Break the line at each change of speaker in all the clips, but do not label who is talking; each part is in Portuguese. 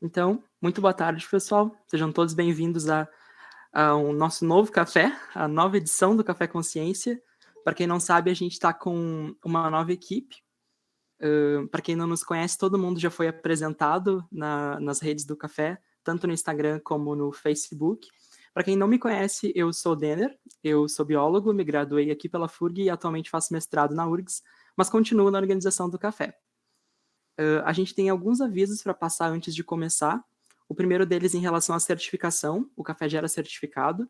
Então, muito boa tarde, pessoal. Sejam todos bem-vindos ao nosso novo café, a nova edição do Café Consciência. Para quem não sabe, a gente está com uma nova equipe. Para quem não nos conhece, todo mundo já foi apresentado nas redes do Café, tanto no Instagram como no Facebook. Para quem não me conhece, eu sou o Denner, eu sou biólogo, me graduei aqui pela FURG e atualmente faço mestrado na URGS, mas continuo na organização do Café. A gente tem alguns avisos para passar antes de começar. O primeiro deles em relação à certificação, o Café gera certificado.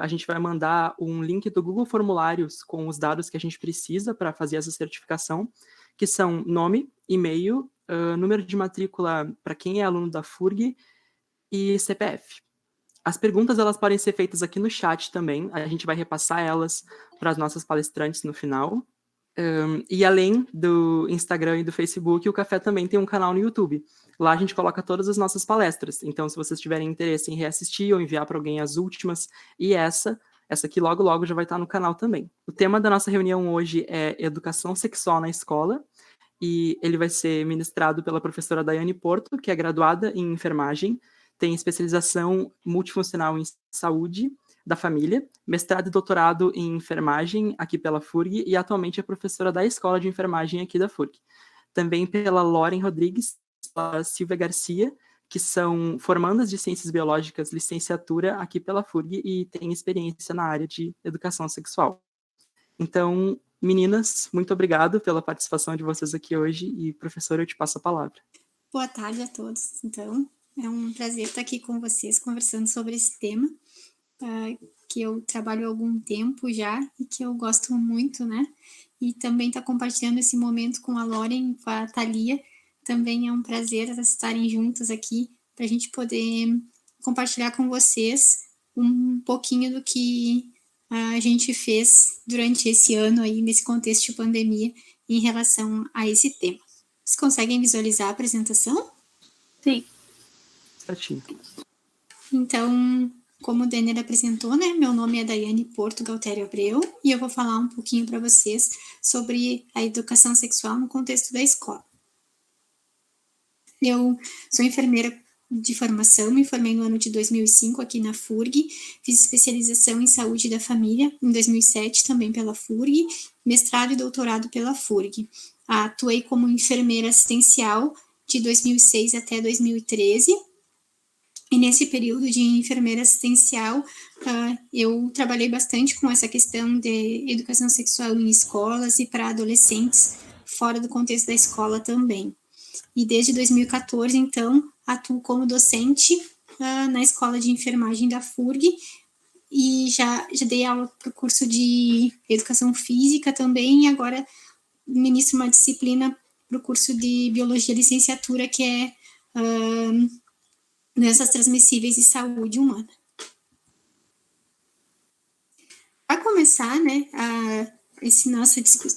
A gente vai mandar um link do Google Formulários com os dados que a gente precisa para fazer essa certificação, que são nome, e-mail, número de matrícula para quem é aluno da FURG e CPF. As perguntas elas podem ser feitas aqui no chat também, a gente vai repassar elas para as nossas palestrantes no final. E além do Instagram e do Facebook, o Café também tem um canal no YouTube. Lá a gente coloca todas as nossas palestras. Então, se vocês tiverem interesse em reassistir ou enviar para alguém as últimas e essa aqui logo já vai estar no canal também. O tema da nossa reunião hoje é Educação Sexual na Escola, e ele vai ser ministrado pela professora Daiane Porto, que é graduada em enfermagem, tem especialização multifuncional em saúde da família, mestrado e doutorado em enfermagem aqui pela FURG e atualmente é professora da Escola de Enfermagem aqui da FURG. Também pela Lauren Rodrigues, pela Silvia Garcia, que são formandas de Ciências Biológicas, licenciatura aqui pela FURG e têm experiência na área de educação sexual. Então, meninas, muito obrigado pela participação de vocês aqui hoje e, professora, eu te passo a palavra.
Boa tarde a todos. Então, é um prazer estar aqui com vocês conversando sobre esse tema, que eu trabalho há algum tempo já e que eu gosto muito, né? E também estar compartilhando esse momento com a Lauren e com a Thalia. Também é um prazer estarem juntas aqui para a gente poder compartilhar com vocês um pouquinho do que a gente fez durante esse ano aí, nesse contexto de pandemia, em relação a esse tema. Vocês conseguem visualizar a apresentação?
Sim.
Certinho.
Então, como o Denner apresentou, né, meu nome é Daiane Porto Galtério Abreu e eu vou falar um pouquinho para vocês sobre a educação sexual no contexto da escola. Eu sou enfermeira de formação, me formei no ano de 2005 aqui na FURG, fiz especialização em saúde da família em 2007 também pela FURG, mestrado e doutorado pela FURG. Atuei como enfermeira assistencial de 2006 até 2013, e nesse período de enfermeira assistencial, eu trabalhei bastante com essa questão de educação sexual em escolas e para adolescentes, fora do contexto da escola também. E desde 2014, então, atuo como docente na Escola de Enfermagem da FURG, e já dei aula para o curso de Educação Física também, e agora ministro uma disciplina para o curso de Biologia Licenciatura, que é Doenças Transmissíveis e Saúde Humana. Para começar, né,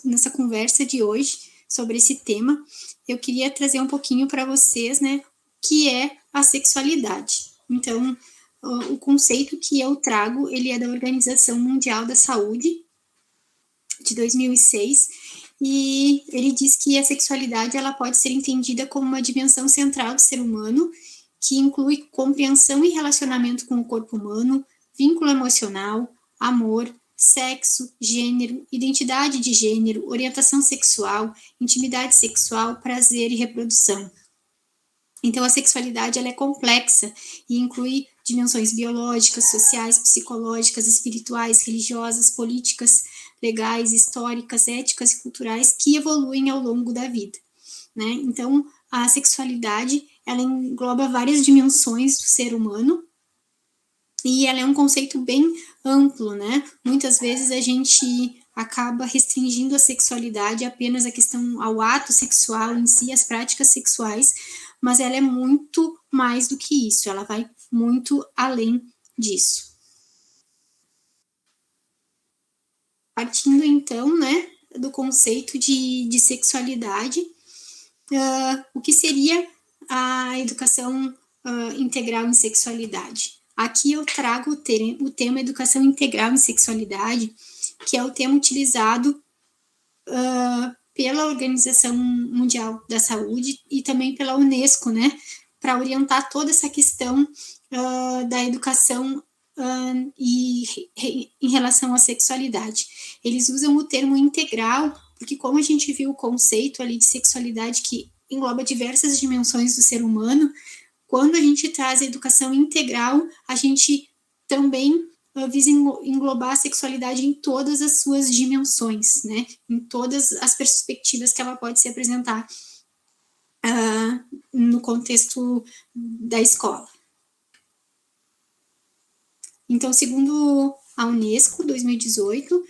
nossa conversa de hoje sobre esse tema, eu queria trazer um pouquinho para vocês, né, o que é a sexualidade. Então, o conceito que eu trago, ele é da Organização Mundial da Saúde, de 2006, e ele diz que a sexualidade ela pode ser entendida como uma dimensão central do ser humano, que inclui compreensão e relacionamento com o corpo humano, vínculo emocional, amor, sexo, gênero, identidade de gênero, orientação sexual, intimidade sexual, prazer e reprodução. Então, a sexualidade ela é complexa e inclui dimensões biológicas, sociais, psicológicas, espirituais, religiosas, políticas, legais, históricas, éticas e culturais que evoluem ao longo da vida, né? Então, a sexualidade ela engloba várias dimensões do ser humano e ela é um conceito bem amplo, né? Muitas vezes a gente acaba restringindo a sexualidade apenas a questão ao ato sexual em si, as práticas sexuais, mas ela é muito mais do que isso, ela vai muito além disso. Partindo então, né, do conceito de sexualidade, o que seria a educação integral em sexualidade? Aqui eu trago o tema Educação Integral em Sexualidade, que é o tema utilizado pela Organização Mundial da Saúde e também pela Unesco, né, para orientar toda essa questão da educação em relação à sexualidade. Eles usam o termo integral, porque como a gente viu o conceito ali de sexualidade que engloba diversas dimensões do ser humano, quando a gente traz a educação integral, a gente também visa englobar a sexualidade em todas as suas dimensões, né? Em todas as perspectivas que ela pode se apresentar no contexto da escola. Então, segundo a Unesco, 2018,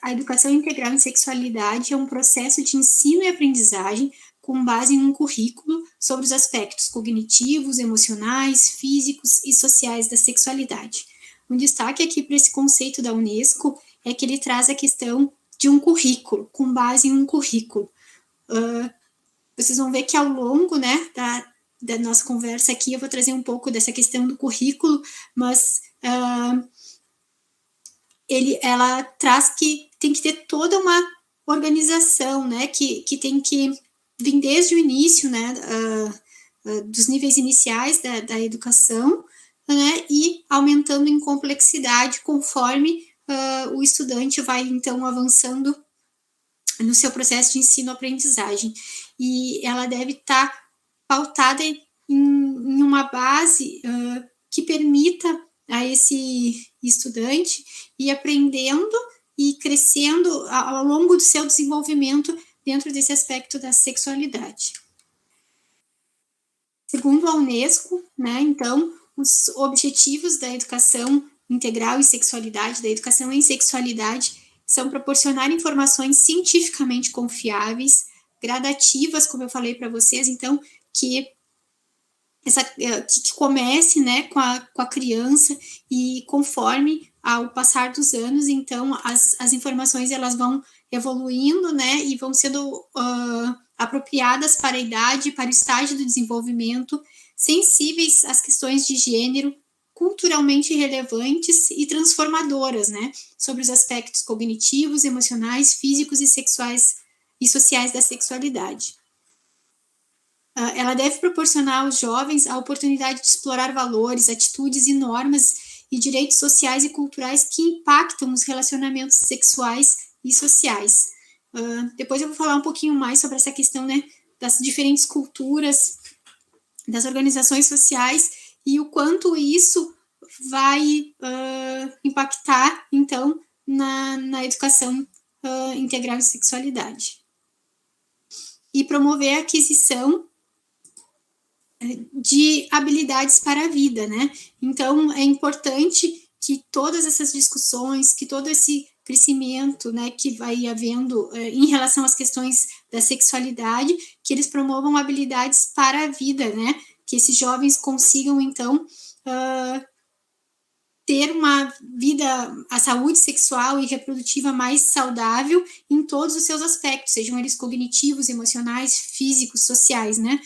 a educação integral em sexualidade é um processo de ensino e aprendizagem com base em um currículo sobre os aspectos cognitivos, emocionais, físicos e sociais da sexualidade. Um destaque aqui para esse conceito da Unesco é que ele traz a questão de um currículo, com base em um currículo. Vocês vão ver que ao longo, né, da nossa conversa aqui, eu vou trazer um pouco dessa questão do currículo, mas ela traz que tem que ter toda uma organização, né, que tem que vir desde o início, né, dos níveis iniciais da educação, né, e aumentando em complexidade conforme o estudante vai, então, avançando no seu processo de ensino-aprendizagem. E ela deve estar pautada em uma base que permita a esse estudante ir aprendendo e crescendo ao longo do seu desenvolvimento dentro desse aspecto da sexualidade. Segundo a Unesco, né, então, os objetivos da educação integral em sexualidade, da educação em sexualidade, são proporcionar informações cientificamente confiáveis, gradativas, como eu falei para vocês, então, que comece, né, com a criança e conforme ao passar dos anos, então, as informações elas vão evoluindo, né, e vão sendo apropriadas para a idade, para o estágio do desenvolvimento, sensíveis às questões de gênero, culturalmente relevantes e transformadoras, né, sobre os aspectos cognitivos, emocionais, físicos e sexuais e sociais da sexualidade. Ela deve proporcionar aos jovens a oportunidade de explorar valores, atitudes e normas e direitos sociais e culturais que impactam os relacionamentos sexuais e sociais. Depois eu vou falar um pouquinho mais sobre essa questão, né, das diferentes culturas, das organizações sociais e o quanto isso vai impactar, então, na educação integral em sexualidade. E promover a aquisição de habilidades para a vida, né? Então, é importante que todas essas discussões, que todo esse crescimento, né, que vai havendo em relação às questões da sexualidade, que eles promovam habilidades para a vida, né? Que esses jovens consigam, então, ter uma vida, a saúde sexual e reprodutiva mais saudável em todos os seus aspectos, sejam eles cognitivos, emocionais, físicos, sociais, né?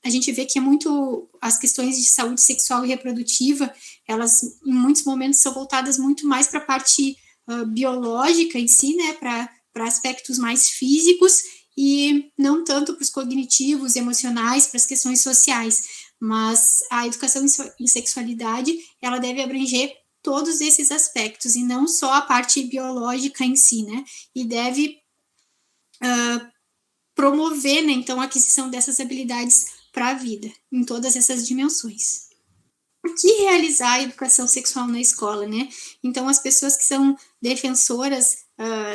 A gente vê que é muito, as questões de saúde sexual e reprodutiva, elas em muitos momentos são voltadas muito mais para a parte biológica em si, né, para aspectos mais físicos e não tanto para os cognitivos, emocionais, para as questões sociais, mas a educação em sexualidade, ela deve abranger todos esses aspectos e não só a parte biológica em si, né, e deve promover, né, então, a aquisição dessas habilidades para a vida, em todas essas dimensões. Por que realizar a educação sexual na escola, né? Então, as pessoas que são defensoras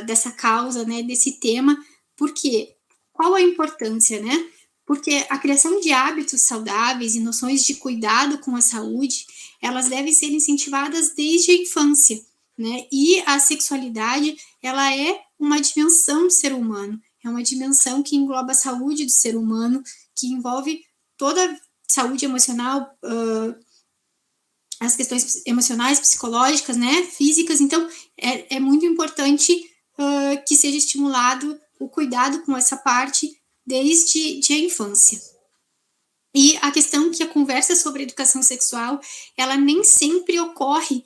dessa causa, né, desse tema, por quê? Qual a importância, né? Porque a criação de hábitos saudáveis e noções de cuidado com a saúde, elas devem ser incentivadas desde a infância, né? E a sexualidade, ela é uma dimensão do ser humano, é uma dimensão que engloba a saúde do ser humano, que envolve toda a saúde emocional, as questões emocionais, psicológicas, né, físicas. Então, é muito importante que seja estimulado o cuidado com essa parte desde a infância. E a questão que a conversa sobre educação sexual, ela nem sempre ocorre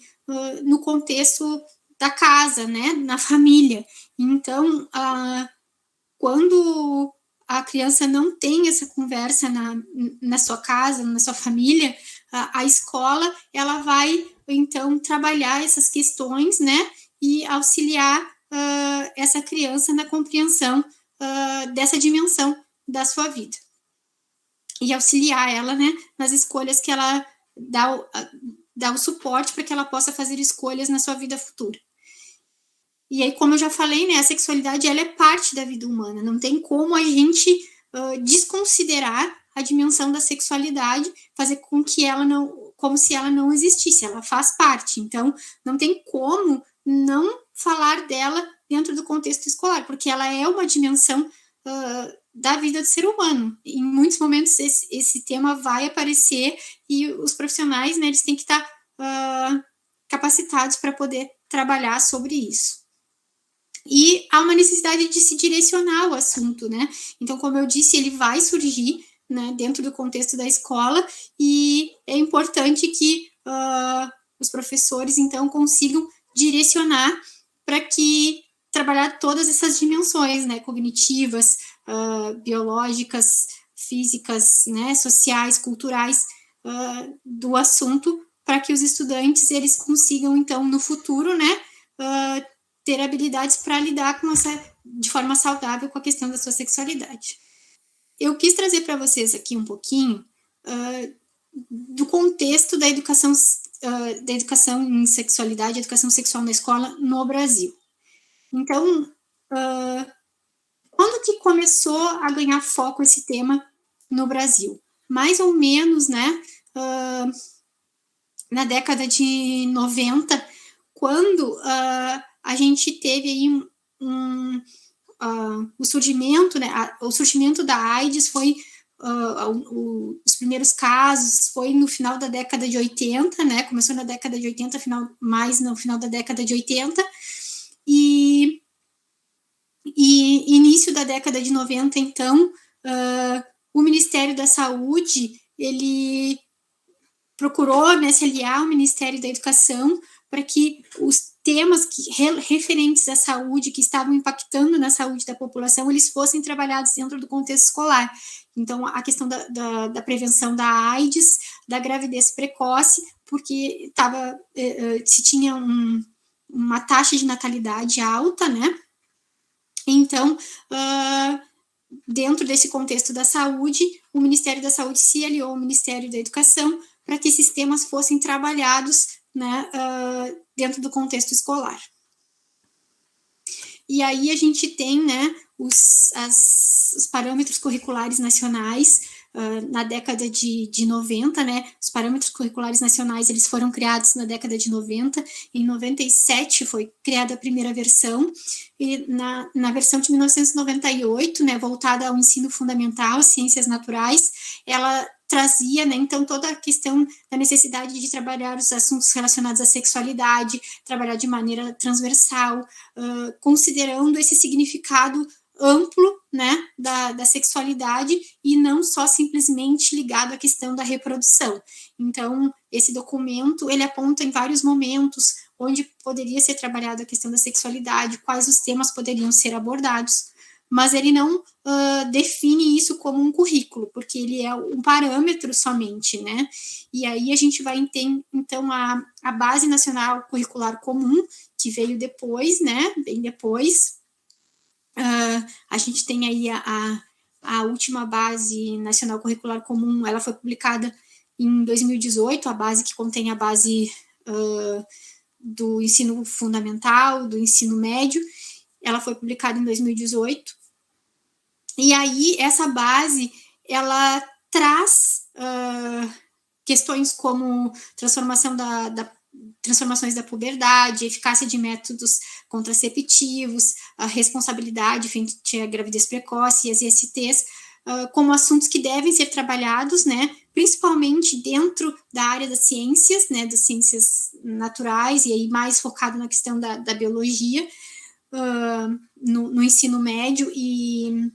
no contexto da casa, né, na família. Então, quando a criança não tem essa conversa na sua casa, na sua família, a escola, ela vai, então, trabalhar essas questões, né, e auxiliar essa criança na compreensão dessa dimensão da sua vida. E auxiliar ela, né, nas escolhas que ela dá o suporte para que ela possa fazer escolhas na sua vida futura. E aí, como eu já falei, né, a sexualidade ela é parte da vida humana. Não tem como a gente desconsiderar a dimensão da sexualidade, fazer com que ela não, como se ela não existisse. Ela faz parte. Então, não tem como não falar dela dentro do contexto escolar, porque ela é uma dimensão da vida do ser humano. Em muitos momentos esse tema vai aparecer e os profissionais, né, eles têm que estar capacitados para poder trabalhar sobre isso. E há uma necessidade de se direcionar o assunto, né? Então, como eu disse, ele vai surgir, né, dentro do contexto da escola e é importante que os professores, então, consigam direcionar para que trabalhar todas essas dimensões, né, cognitivas, biológicas, físicas, né, sociais, culturais do assunto, para que os estudantes eles consigam, então, no futuro, né, ter habilidades para lidar de forma saudável com a questão da sua sexualidade. Eu quis trazer para vocês aqui um pouquinho do contexto da educação em sexualidade, educação sexual na escola no Brasil. Então, quando que começou a ganhar foco esse tema no Brasil? Mais ou menos, né, na década de 90, quando a gente teve aí o surgimento, né, o surgimento da AIDS foi os primeiros casos foi no final da década de 80, né, começou na década de 80, mais no final da década de 80, e início da década de 90, então, o Ministério da Saúde, ele procurou, né, se aliar ao Ministério da Educação para que os temas referentes à saúde, que estavam impactando na saúde da população, eles fossem trabalhados dentro do contexto escolar. Então, a questão da prevenção da AIDS, da gravidez precoce, porque se tinha uma taxa de natalidade alta, né? Então, dentro desse contexto da saúde, o Ministério da Saúde se aliou ao Ministério da Educação para que esses temas fossem trabalhados, né, dentro do contexto escolar. E aí a gente tem, né, os parâmetros curriculares nacionais, na década de 90, né, os parâmetros curriculares nacionais, eles foram criados na década de 90, em 97 foi criada a primeira versão, e na versão de 1998, né, voltada ao ensino fundamental, ciências naturais, ela trazia, né, então, toda a questão da necessidade de trabalhar os assuntos relacionados à sexualidade, trabalhar de maneira transversal, considerando esse significado amplo, né, da sexualidade e não só simplesmente ligado à questão da reprodução. Então, esse documento, ele aponta em vários momentos onde poderia ser trabalhada a questão da sexualidade, quais os temas poderiam ser abordados, mas ele não define isso como um currículo, porque ele é um parâmetro somente, né? E aí a gente vai ter, então, a Base Nacional Curricular Comum, que veio depois, né? Bem depois. A gente tem aí a última Base Nacional Curricular Comum, ela foi publicada em 2018, a base que contém a base do ensino fundamental, do ensino médio, ela foi publicada em 2018. E aí, essa base, ela traz questões como transformações da puberdade, eficácia de métodos contraceptivos, a responsabilidade frente à gravidez precoce e as ISTs, como assuntos que devem ser trabalhados, né, principalmente dentro da área das ciências, né, das ciências naturais, e aí mais focado na questão da biologia, no ensino médio, e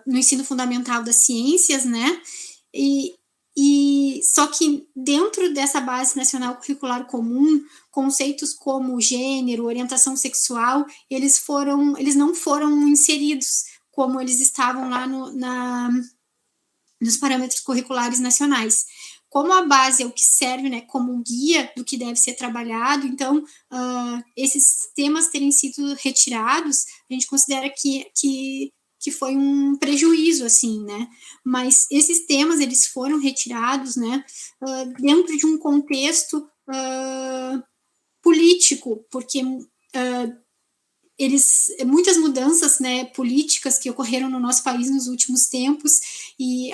no ensino fundamental das ciências, né? Só que dentro dessa base nacional curricular comum, conceitos como gênero, orientação sexual, eles não foram inseridos como eles estavam lá nos parâmetros curriculares nacionais. Como a base é o que serve, né, como guia do que deve ser trabalhado, então esses temas terem sido retirados, a gente considera que foi um prejuízo, assim, né? Mas esses temas, eles foram retirados, né, dentro de um contexto político, porque muitas mudanças, né, políticas que ocorreram no nosso país nos últimos tempos, e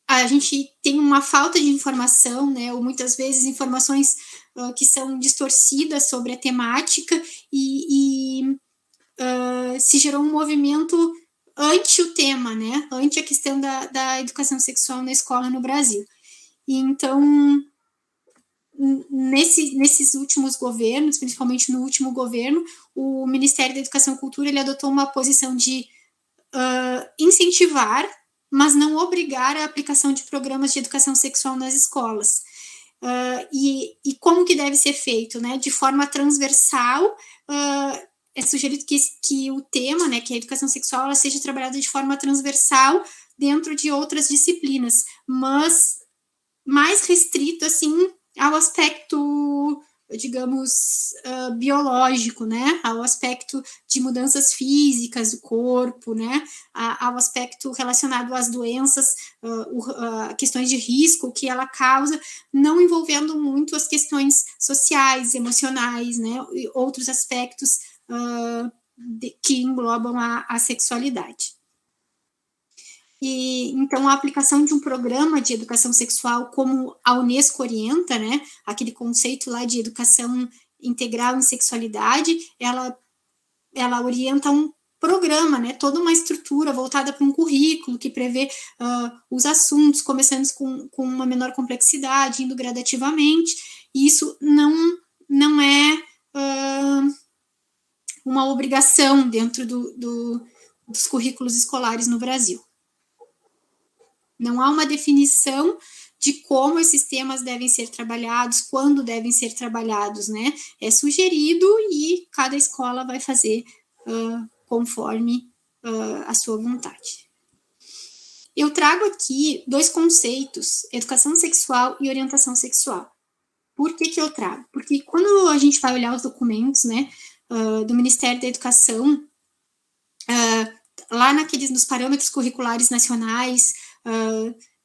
a gente tem uma falta de informação, né, ou muitas vezes informações que são distorcidas sobre a temática, se gerou um movimento ante o tema, né, ante a questão da educação sexual na escola no Brasil. E então, nesses últimos governos, principalmente no último governo, o Ministério da Educação e Cultura ele adotou uma posição de incentivar, mas não obrigar a aplicação de programas de educação sexual nas escolas. E como que deve ser feito, né? De forma transversal, é sugerido que o tema, né, que a educação sexual, ela seja trabalhada de forma transversal dentro de outras disciplinas, mas mais restrito, assim, ao aspecto, digamos, biológico, né, ao aspecto de mudanças físicas do corpo, né, ao aspecto relacionado às doenças, questões de risco que ela causa, não envolvendo muito as questões sociais, emocionais, né, e outros aspectos que englobam a sexualidade. E, então, a aplicação de um programa de educação sexual, como a Unesco orienta, né, aquele conceito lá de educação integral em sexualidade, ela orienta um programa, né, toda uma estrutura voltada para um currículo que prevê os assuntos, começando com uma menor complexidade, indo gradativamente, e isso não é uma obrigação dentro dos currículos escolares no Brasil. Não há uma definição de como esses temas devem ser trabalhados, quando devem ser trabalhados, né? É sugerido e cada escola vai fazer conforme a sua vontade. Eu trago aqui 2 conceitos, educação sexual e orientação sexual. Por que eu trago? Porque quando a gente vai olhar os documentos, né, do Ministério da Educação, lá nos parâmetros curriculares nacionais,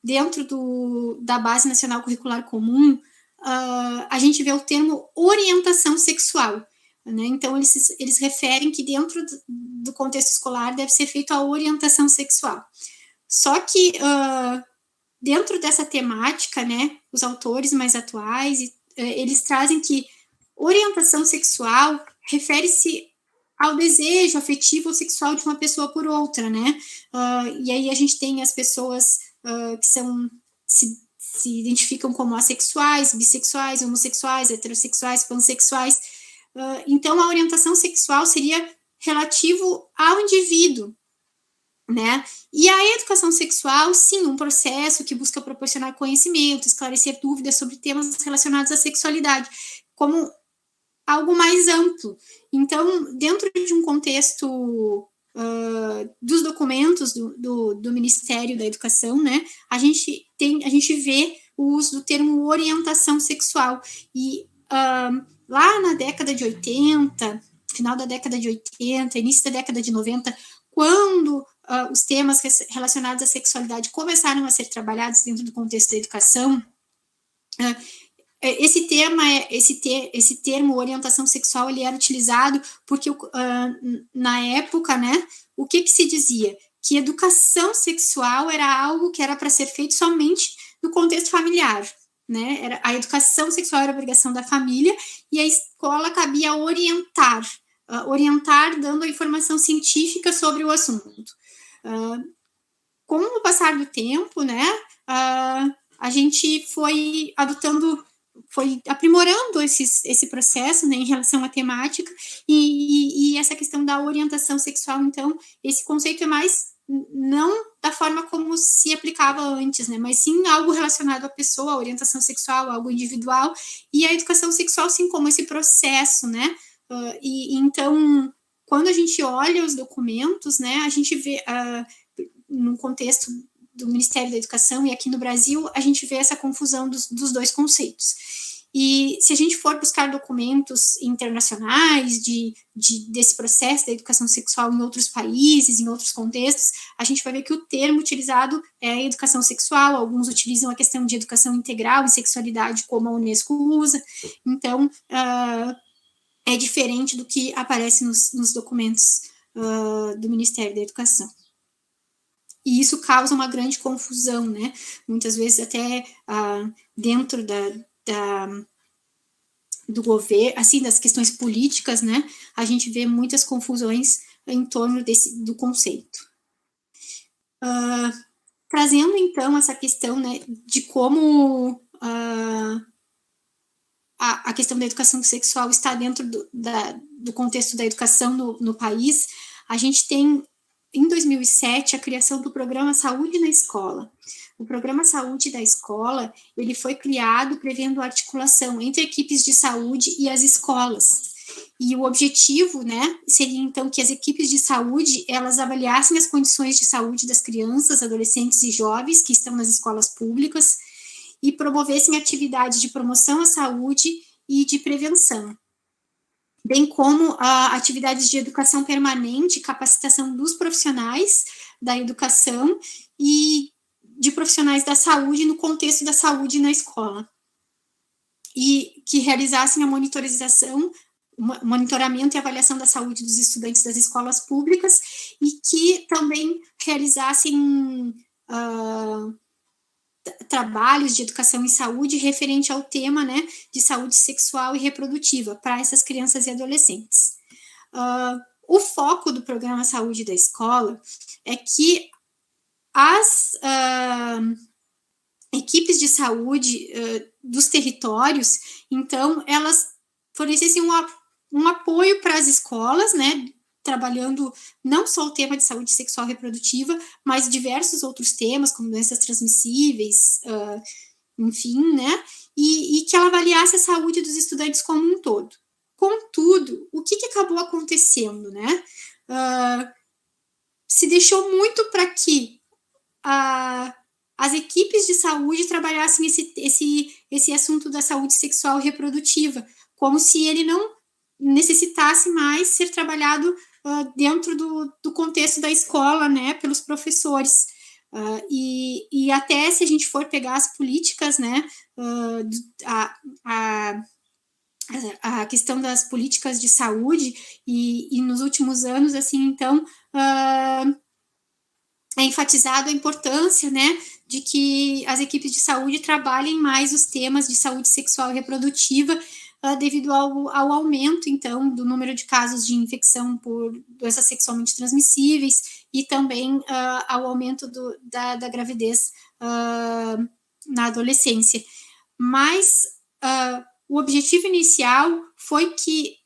dentro da Base Nacional Curricular Comum, a gente vê o termo orientação sexual, né? Então, eles referem que dentro do contexto escolar deve ser feita a orientação sexual. Só que, dentro dessa temática, né, os autores mais atuais, eles trazem que orientação sexual refere-se ao desejo afetivo ou sexual de uma pessoa por outra, né? E aí a gente tem as pessoas que se identificam como assexuais, bissexuais, homossexuais, heterossexuais, pansexuais. Então, a orientação sexual seria relativo ao indivíduo, né? E a educação sexual, sim, um processo que busca proporcionar conhecimento, esclarecer dúvidas sobre temas relacionados à sexualidade, como algo mais amplo. Então, dentro de um contexto dos documentos do Ministério da Educação, né, a gente vê o uso do termo orientação sexual. E lá na década de 80, final da década de 80, início da década de 90, quando os temas relacionados à sexualidade começaram a ser trabalhados dentro do contexto da educação, esse termo orientação sexual ele era utilizado porque na época, né, o que se dizia? Que educação sexual era algo que era para ser feito somente no contexto familiar, né? A educação sexual era obrigação da família e a escola cabia orientar dando a informação científica sobre o assunto. Com o passar do tempo, né, a gente foi adotando foi aprimorando esse processo, né, em relação à temática, e essa questão da orientação sexual, então, esse conceito é mais não da forma como se aplicava antes, né, mas sim algo relacionado à pessoa, à orientação sexual, algo individual, e a educação sexual, sim, como esse processo, né, então, quando a gente olha os documentos, né, a gente vê, no contexto do Ministério da Educação e aqui no Brasil, a gente vê essa confusão dos dois conceitos. E se a gente for buscar documentos internacionais desse processo da educação sexual em outros países, em outros contextos, a gente vai ver que o termo utilizado é educação sexual, alguns utilizam a questão de educação integral e sexualidade, como a Unesco usa. Então, é diferente do que aparece nos documentos do Ministério da Educação. E isso causa uma grande confusão, né? Muitas vezes até dentro do governo, assim, das questões políticas, né? A gente vê muitas confusões em torno do conceito. Trazendo, então, essa questão, né, de como a questão da educação sexual está dentro do contexto da educação no país, a gente tem, em 2007, a criação do Programa Saúde na Escola. O Programa Saúde da Escola, ele foi criado prevendo a articulação entre equipes de saúde e as escolas. E o objetivo, né, seria, então, que as equipes de saúde, elas avaliassem as condições de saúde das crianças, adolescentes e jovens que estão nas escolas públicas e promovessem atividades de promoção à saúde e de prevenção, bem como atividades de educação permanente, capacitação dos profissionais da educação e de profissionais da saúde no contexto da saúde na escola, e que realizassem a monitoramento e avaliação da saúde dos estudantes das escolas públicas e que também realizassem trabalhos de educação em saúde referente ao tema, né, de saúde sexual e reprodutiva para essas crianças e adolescentes. O foco do Programa Saúde da Escola é que as equipes de saúde dos territórios, então, elas fornecessem um apoio para as escolas, né, trabalhando não só o tema de saúde sexual e reprodutiva, mas diversos outros temas, como doenças transmissíveis, enfim, né, e que ela avaliasse a saúde dos estudantes como um todo. Contudo, o que acabou acontecendo, né? Se deixou muito para que as equipes de saúde trabalhassem esse assunto da saúde sexual e reprodutiva, como se ele não necessitasse mais ser trabalhado dentro do contexto da escola, né, pelos professores. E até se a gente for pegar as políticas, né, a questão das políticas de saúde, e nos últimos anos, assim, então, é enfatizado a importância, né, de que as equipes de saúde trabalhem mais os temas de saúde sexual e reprodutiva, devido ao aumento, então, do número de casos de infecção por doenças sexualmente transmissíveis e também ao aumento da gravidez na adolescência. Mas o objetivo inicial foi que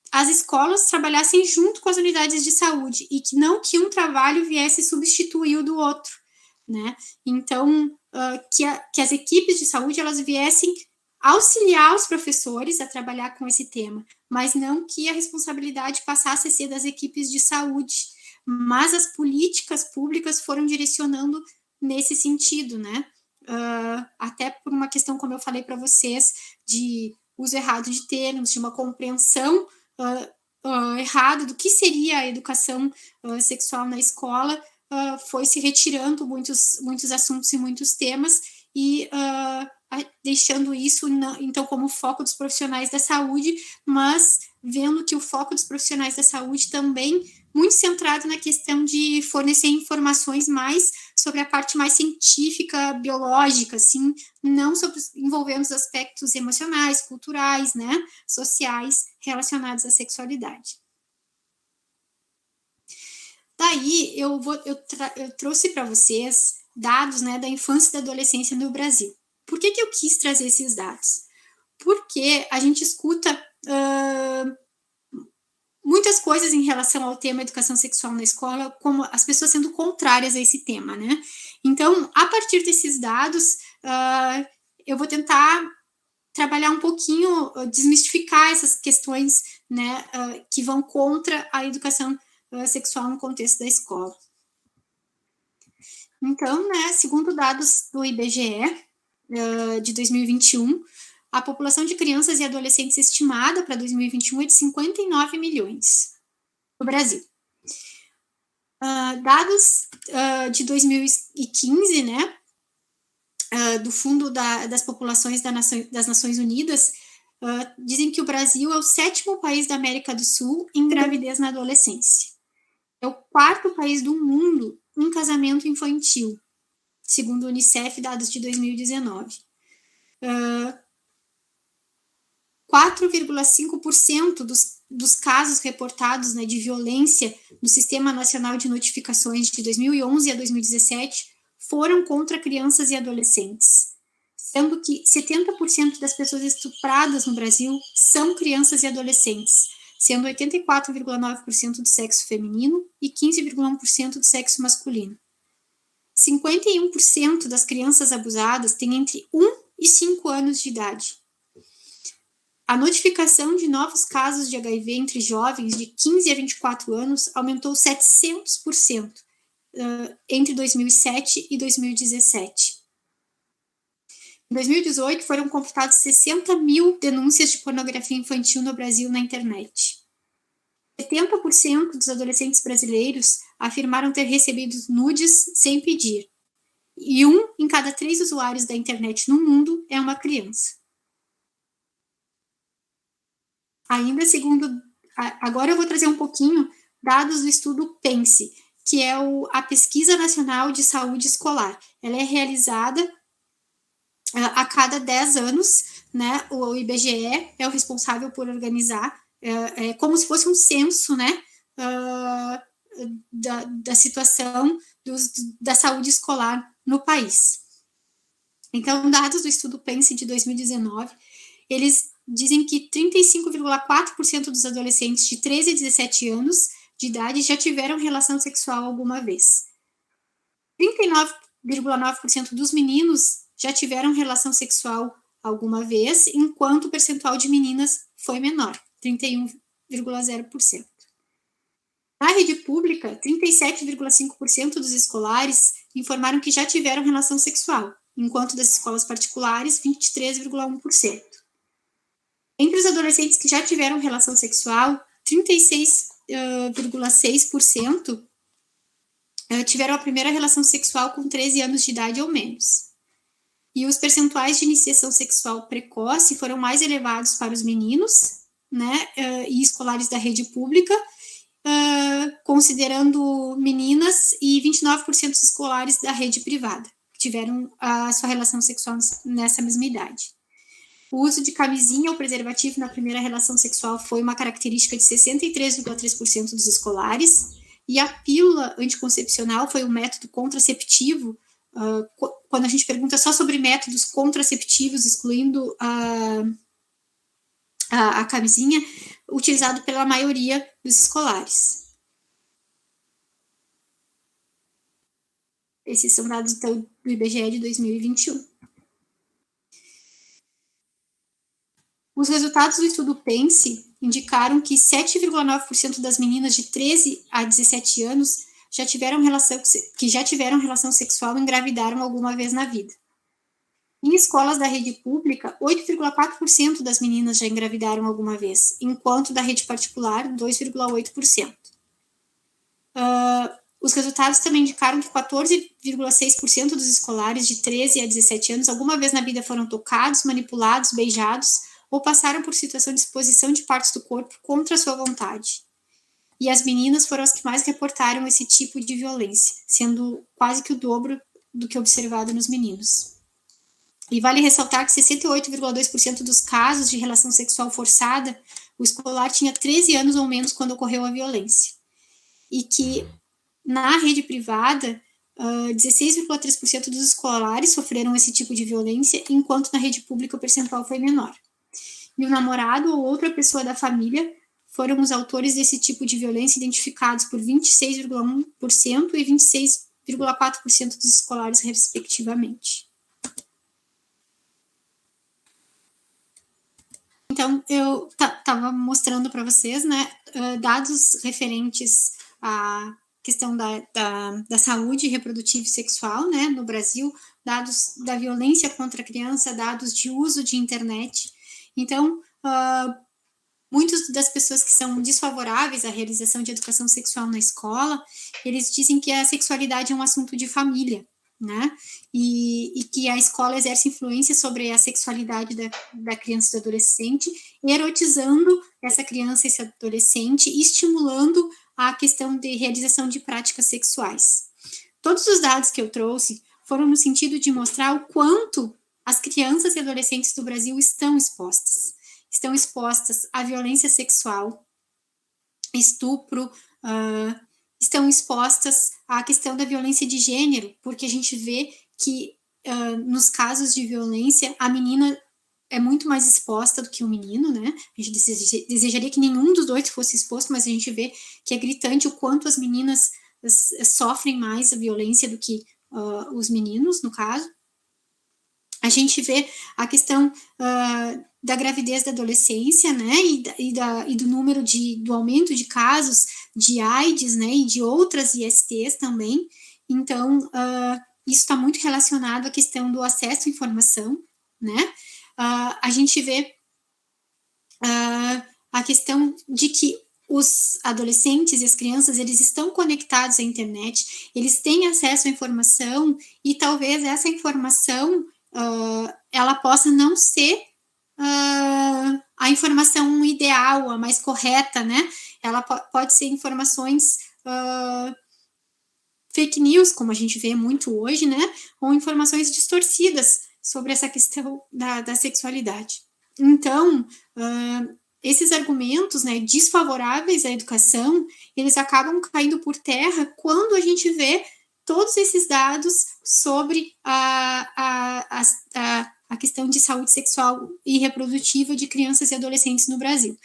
as escolas trabalhassem junto com as unidades de saúde e que não que um trabalho viesse substituir o do outro, né? Então, que as equipes de saúde, elas viessem auxiliar os professores a trabalhar com esse tema, mas não que a responsabilidade passasse a ser das equipes de saúde, mas as políticas públicas foram direcionando nesse sentido, né? Até por uma questão, como eu falei para vocês, de uso errado de termos, de uma compreensão errada do que seria a educação sexual na escola, foi se retirando muitos assuntos e muitos temas e deixando isso, então, como foco dos profissionais da saúde, mas vendo que o foco dos profissionais da saúde também muito centrado na questão de fornecer informações mais sobre a parte mais científica, biológica, assim, não envolvendo os aspectos emocionais, culturais, né, sociais, relacionados à sexualidade. Daí, eu trouxe para vocês dados, né, da infância e da adolescência no Brasil. Por que eu quis trazer esses dados? porque a gente escuta muitas coisas em relação ao tema educação sexual na escola, como as pessoas sendo contrárias a esse tema, né? Então, a partir desses dados, eu vou tentar trabalhar um pouquinho, desmistificar essas questões, né, que vão contra a educação sexual no contexto da escola. Então, né, segundo dados do IBGE de 2021, a população de crianças e adolescentes estimada para 2021 é de 59 milhões no Brasil. Dados de 2015, né, do Fundo das Populações das Nações Unidas, dizem que o Brasil é o 7º país da América do Sul em gravidez na adolescência. É o 4º país do mundo em casamento infantil, segundo o Unicef, dados de 2019. 4,5% dos casos reportados, né, de violência no Sistema Nacional de Notificações de 2011 a 2017 foram contra crianças e adolescentes, sendo que 70% das pessoas estupradas no Brasil são crianças e adolescentes, sendo 84,9% do sexo feminino e 15,1% do sexo masculino. 51% das crianças abusadas têm entre 1 e 5 anos de idade. A notificação de novos casos de HIV entre jovens de 15 a 24 anos aumentou 700% entre 2007 e 2017. Em 2018, foram computadas 60 mil denúncias de pornografia infantil no Brasil na internet. 70% dos adolescentes brasileiros afirmaram ter recebido nudes sem pedir. E 1 em cada 3 usuários da internet no mundo é uma criança. Ainda segundo... Agora eu vou trazer um pouquinho dados do estudo PENSE, que é a Pesquisa Nacional de Saúde Escolar. Ela é realizada a cada 10 anos, né? O IBGE é o responsável por organizar, como se fosse um censo, né? Da situação da saúde escolar no país. Então, dados do estudo PENSE de 2019, eles dizem que 35,4% dos adolescentes de 13 a 17 anos de idade já tiveram relação sexual alguma vez. 39,9% dos meninos já tiveram relação sexual alguma vez, enquanto o percentual de meninas foi menor, 31,0%. Na rede pública, 37,5% dos escolares informaram que já tiveram relação sexual, enquanto das escolas particulares, 23,1%. Entre os adolescentes que já tiveram relação sexual, 36,6% tiveram a primeira relação sexual com 13 anos de idade ou menos. E os percentuais de iniciação sexual precoce foram mais elevados para os meninos, né, e escolares da rede pública, considerando meninas, e 29% dos escolares da rede privada, que tiveram a sua relação sexual nessa mesma idade. O uso de camisinha ou preservativo na primeira relação sexual foi uma característica de 63,3% dos escolares, e a pílula anticoncepcional foi um método contraceptivo. Quando a gente pergunta só sobre métodos contraceptivos, excluindo a camisinha, utilizado pela maioria dos escolares. Esses são dados, então, do IBGE de 2021. Os resultados do estudo PENSE indicaram que 7,9% das meninas de 13 a 17 anos já tiveram relação sexual e engravidaram alguma vez na vida. Em escolas da rede pública, 8,4% das meninas já engravidaram alguma vez, enquanto da rede particular, 2,8%. Os resultados também indicaram que 14,6% dos escolares de 13 a 17 anos alguma vez na vida foram tocados, manipulados, beijados, ou passaram por situação de exposição de partes do corpo contra a sua vontade. E as meninas foram as que mais reportaram esse tipo de violência, sendo quase que o dobro do que observado nos meninos. E vale ressaltar que 68,2% dos casos de relação sexual forçada, o escolar tinha 13 anos ou menos quando ocorreu a violência. E que na rede privada, 16,3% dos escolares sofreram esse tipo de violência, enquanto na rede pública o percentual foi menor. e o namorado ou outra pessoa da família foram os autores desse tipo de violência, identificados por 26,1% e 26,4% dos escolares, respectivamente. Então, eu estava mostrando para vocês, né, dados referentes à questão da saúde reprodutiva e sexual, né, no Brasil, dados da violência contra a criança, dados de uso de internet. Então, muitas das pessoas que são desfavoráveis à realização de educação sexual na escola, eles dizem que a sexualidade é um assunto de família, né? E que a escola exerce influência sobre a sexualidade da criança e do adolescente, erotizando essa criança e esse adolescente e estimulando a questão de realização de práticas sexuais. Todos os dados que eu trouxe foram no sentido de mostrar o quanto as crianças e adolescentes do Brasil estão expostas à violência sexual, estupro, estão expostas à questão da violência de gênero, porque a gente vê que nos casos de violência a menina é muito mais exposta do que o menino, né? A gente desejaria que nenhum dos dois fosse exposto, mas a gente vê que é gritante o quanto as meninas sofrem mais a violência do que os meninos, no caso. A gente vê a questão da gravidez da adolescência, né, e do número do aumento de casos de AIDS, né, e de outras ISTs também. Então, isso está muito relacionado à questão do acesso à informação, né. A gente vê a questão de que os adolescentes e as crianças, eles estão conectados à internet, eles têm acesso à informação, e talvez essa informação ela possa não ser a informação ideal, a mais correta, né? Ela pode ser informações fake news, como a gente vê muito hoje, né? Ou informações distorcidas sobre essa questão da sexualidade. Então, esses argumentos, né, desfavoráveis à educação, eles acabam caindo por terra quando a gente vê todos esses dados sobre a questão de saúde sexual e reprodutiva de crianças e adolescentes no Brasil.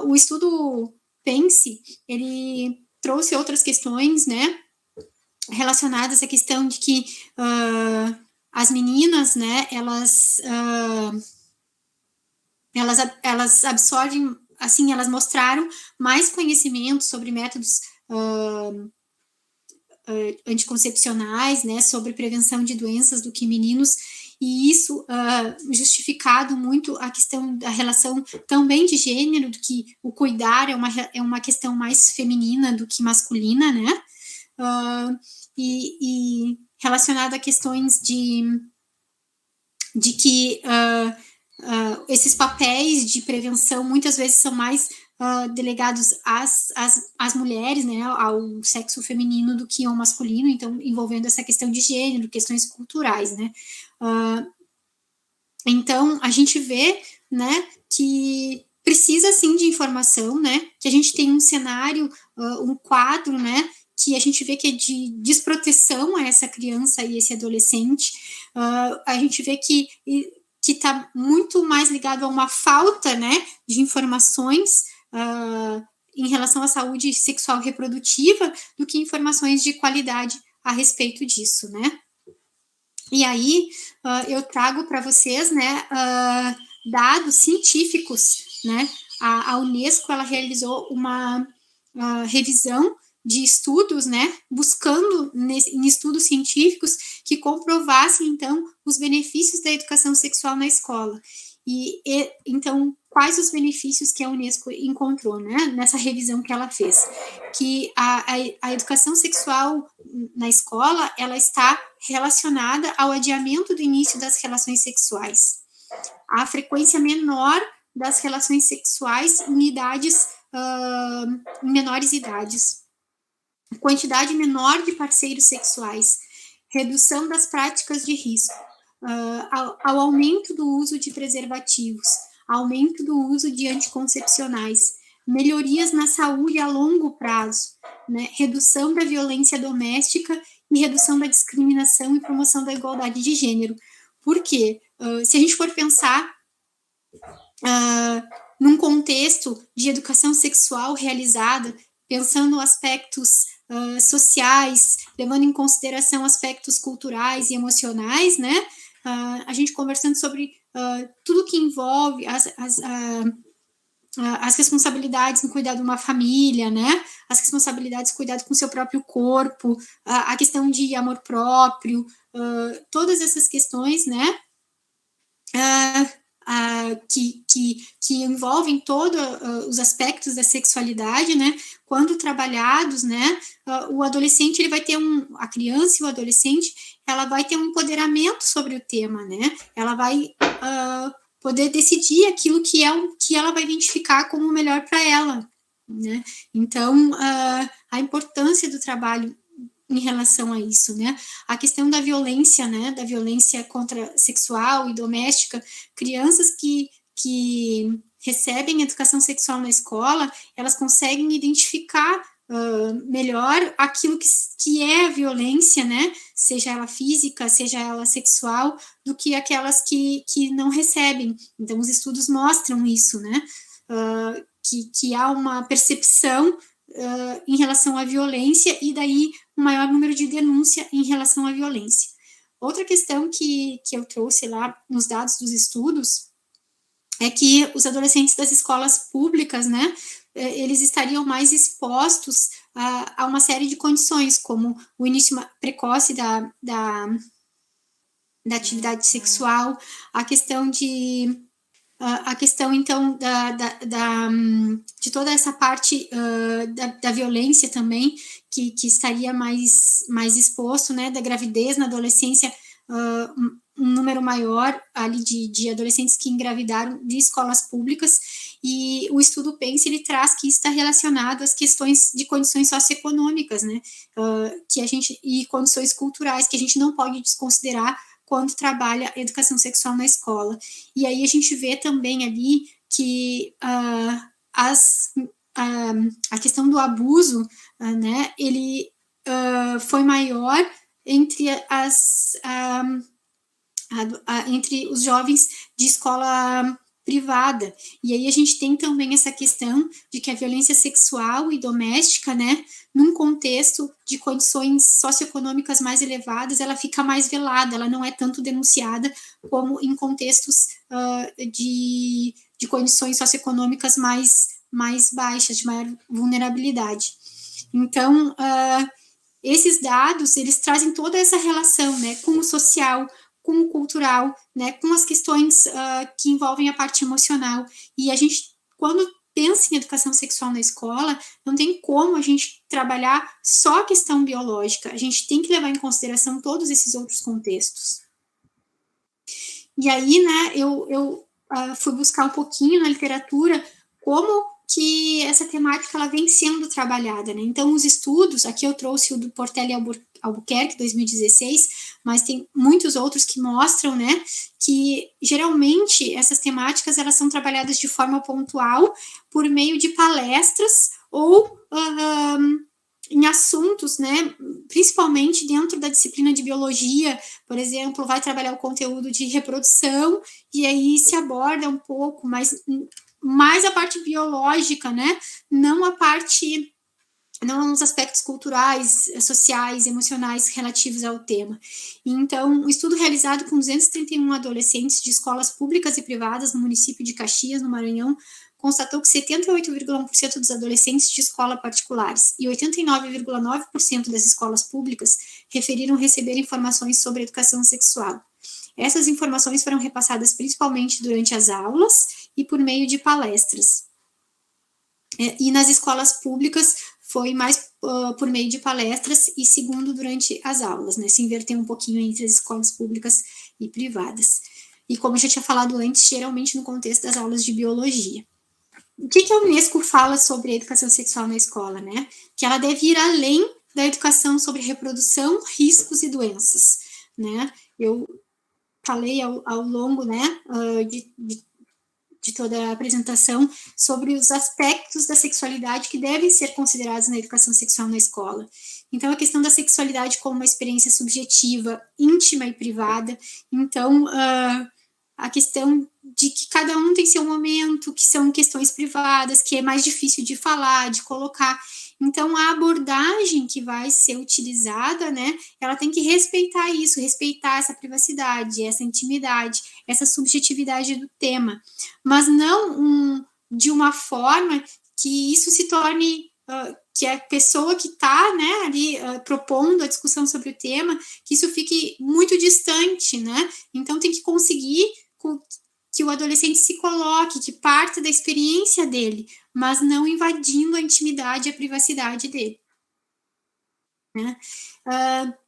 O estudo PENSE, ele trouxe outras questões, né, relacionadas à questão de que as meninas, né, elas absorvem, assim, elas mostraram mais conhecimento sobre métodos anticoncepcionais, né, sobre prevenção de doenças do que meninos, e isso justificado muito a questão da relação também de gênero, do que o cuidar é uma questão mais feminina do que masculina, né, e relacionado a questões de que esses papéis de prevenção muitas vezes são mais delegados às mulheres, né, ao sexo feminino do que ao masculino, então envolvendo essa questão de gênero, questões culturais, né. Então a gente vê, né, que precisa sim de informação, né, que a gente tem um cenário, um quadro, né, que a gente vê que é de desproteção a essa criança e esse adolescente. A gente vê que está muito mais ligado a uma falta, né, de informações em relação à saúde sexual reprodutiva do que informações de qualidade a respeito disso, né. E aí eu trago para vocês, né, dados científicos, né. A Unesco, ela realizou uma revisão de estudos, né, buscando em estudos científicos que comprovassem, então, os benefícios da educação sexual na escola. Então, quais os benefícios que a Unesco encontrou, né, nessa revisão que ela fez? Que a educação sexual na escola, ela está relacionada ao adiamento do início das relações sexuais, a frequência menor das relações sexuais em menores idades, quantidade menor de parceiros sexuais, redução das práticas de risco, ao aumento do uso de preservativos, aumento do uso de anticoncepcionais, melhorias na saúde a longo prazo, né, redução da violência doméstica e redução da discriminação e promoção da igualdade de gênero. Por quê? Se a gente for pensar num contexto de educação sexual realizada, pensando aspectos sociais, levando em consideração aspectos culturais e emocionais, né? A gente conversando sobre tudo que envolve as responsabilidades no cuidado de uma família, né? As responsabilidades no cuidado com o seu próprio corpo, a questão de amor próprio, todas essas questões, né? Que envolvem todos os aspectos da sexualidade, né? Quando trabalhados, né? O adolescente, ele vai ter a criança e o adolescente, ela vai ter um empoderamento sobre o tema, né? Ela vai poder decidir aquilo que ela vai identificar como melhor para ela, né? Então, a importância do trabalho em relação a isso, né? A questão da violência, né? Da violência contra sexual e doméstica, crianças que recebem educação sexual na escola, elas conseguem identificar melhor aquilo que é a violência, né? Seja ela física, seja ela sexual, do que aquelas que não recebem. Então, os estudos mostram isso, né? Que há uma percepção em relação à violência e daí um maior número de denúncia em relação à violência. Outra questão que eu trouxe lá nos dados dos estudos é que os adolescentes das escolas públicas, né, eles estariam mais expostos a uma série de condições, como o início precoce da atividade sexual, a questão então, de toda essa parte da violência também, que estaria mais exposto, né, da gravidez na adolescência, um número maior ali de adolescentes que engravidaram de escolas públicas, e o estudo PENS, ele traz que isso está relacionado às questões de condições socioeconômicas, né, e condições culturais, que a gente não pode desconsiderar quando trabalha educação sexual na escola. E aí a gente vê também ali que a questão do abuso, né, ele foi maior entre entre os jovens de escola privada. E aí a gente tem também essa questão de que a violência sexual e doméstica, né, num contexto de condições socioeconômicas mais elevadas, ela fica mais velada, ela não é tanto denunciada como em contextos de condições socioeconômicas mais baixas, de maior vulnerabilidade. Então, esses dados, eles trazem toda essa relação, né, com o social, com o cultural, né, com as questões que envolvem a parte emocional. E a gente, quando pensa em educação sexual na escola, não tem como a gente trabalhar só a questão biológica, a gente tem que levar em consideração todos esses outros contextos. E aí, né, eu fui buscar um pouquinho na literatura como que essa temática ela vem sendo trabalhada, né? Então, os estudos, aqui eu trouxe o do Portela e Albuquerque, 2016, mas tem muitos outros que mostram, né, que geralmente essas temáticas elas são trabalhadas de forma pontual por meio de palestras ou em assuntos, né, principalmente dentro da disciplina de biologia, por exemplo, vai trabalhar o conteúdo de reprodução e aí se aborda um pouco mais a parte biológica, né, não os aspectos culturais, sociais, emocionais relativos ao tema. Então, um estudo realizado com 231 adolescentes de escolas públicas e privadas no município de Caxias, no Maranhão, constatou que 78,1% dos adolescentes de escola particulares e 89,9% das escolas públicas referiram receber informações sobre educação sexual. Essas informações foram repassadas principalmente durante as aulas e por meio de palestras. E nas escolas públicas foi mais por meio de palestras e segundo durante as aulas, né? Se inverteu um pouquinho entre as escolas públicas e privadas. E como eu já tinha falado antes, geralmente no contexto das aulas de biologia. O que a Unesco fala sobre a educação sexual na escola, né? Que ela deve ir além da educação sobre reprodução, riscos e doenças, né? Eu falei ao longo, né, de toda a apresentação sobre os aspectos da sexualidade que devem ser considerados na educação sexual na escola. Então, a questão da sexualidade como uma experiência subjetiva, íntima e privada. Então, a questão de que cada um tem seu momento, que são questões privadas, que é mais difícil de falar, de colocar. Então, a abordagem que vai ser utilizada, né, ela tem que respeitar isso, respeitar essa privacidade, essa intimidade, essa subjetividade do tema, mas não de uma forma que isso se torne, que a pessoa que está, né, ali propondo a discussão sobre o tema, que isso fique muito distante, né? Então, tem que conseguir que o adolescente se coloque, que parta da experiência dele, mas não invadindo a intimidade e a privacidade dele. Né?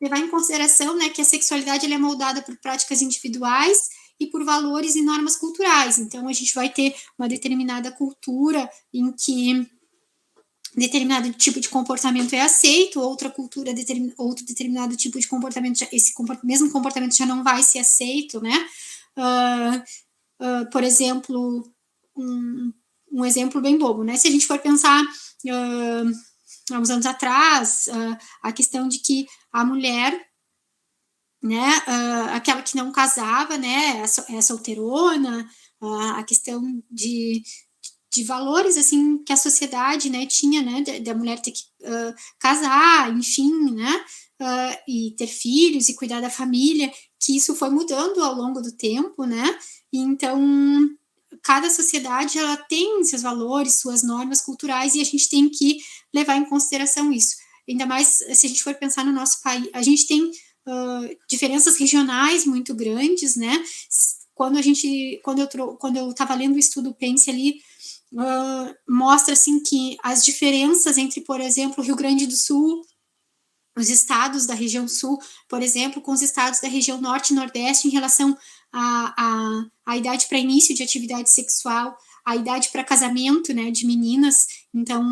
Levar em consideração, né, que a sexualidade ela é moldada por práticas individuais e por valores e normas culturais. Então, a gente vai ter uma determinada cultura em que determinado tipo de comportamento é aceito, outra cultura, outro determinado tipo de comportamento, esse mesmo comportamento já não vai ser aceito, né? Por exemplo, um exemplo bem bobo, né? Se a gente for pensar há uns anos atrás, a questão de que a mulher, né, aquela que não casava, né, é solteirona, a questão de valores, assim, que a sociedade, né, tinha, né, da mulher ter que casar, enfim, né, e ter filhos e cuidar da família, que isso foi mudando ao longo do tempo, né, e então cada sociedade, ela tem seus valores, suas normas culturais, e a gente tem que levar em consideração isso. Ainda mais se a gente for pensar no nosso país, a gente tem diferenças regionais muito grandes, né, quando eu estava lendo o estudo Pense ali, mostra assim que as diferenças entre, por exemplo, Rio Grande do Sul, os estados da região sul, por exemplo, com os estados da região norte e nordeste em relação à idade para início de atividade sexual, a idade para casamento, né, de meninas. Então,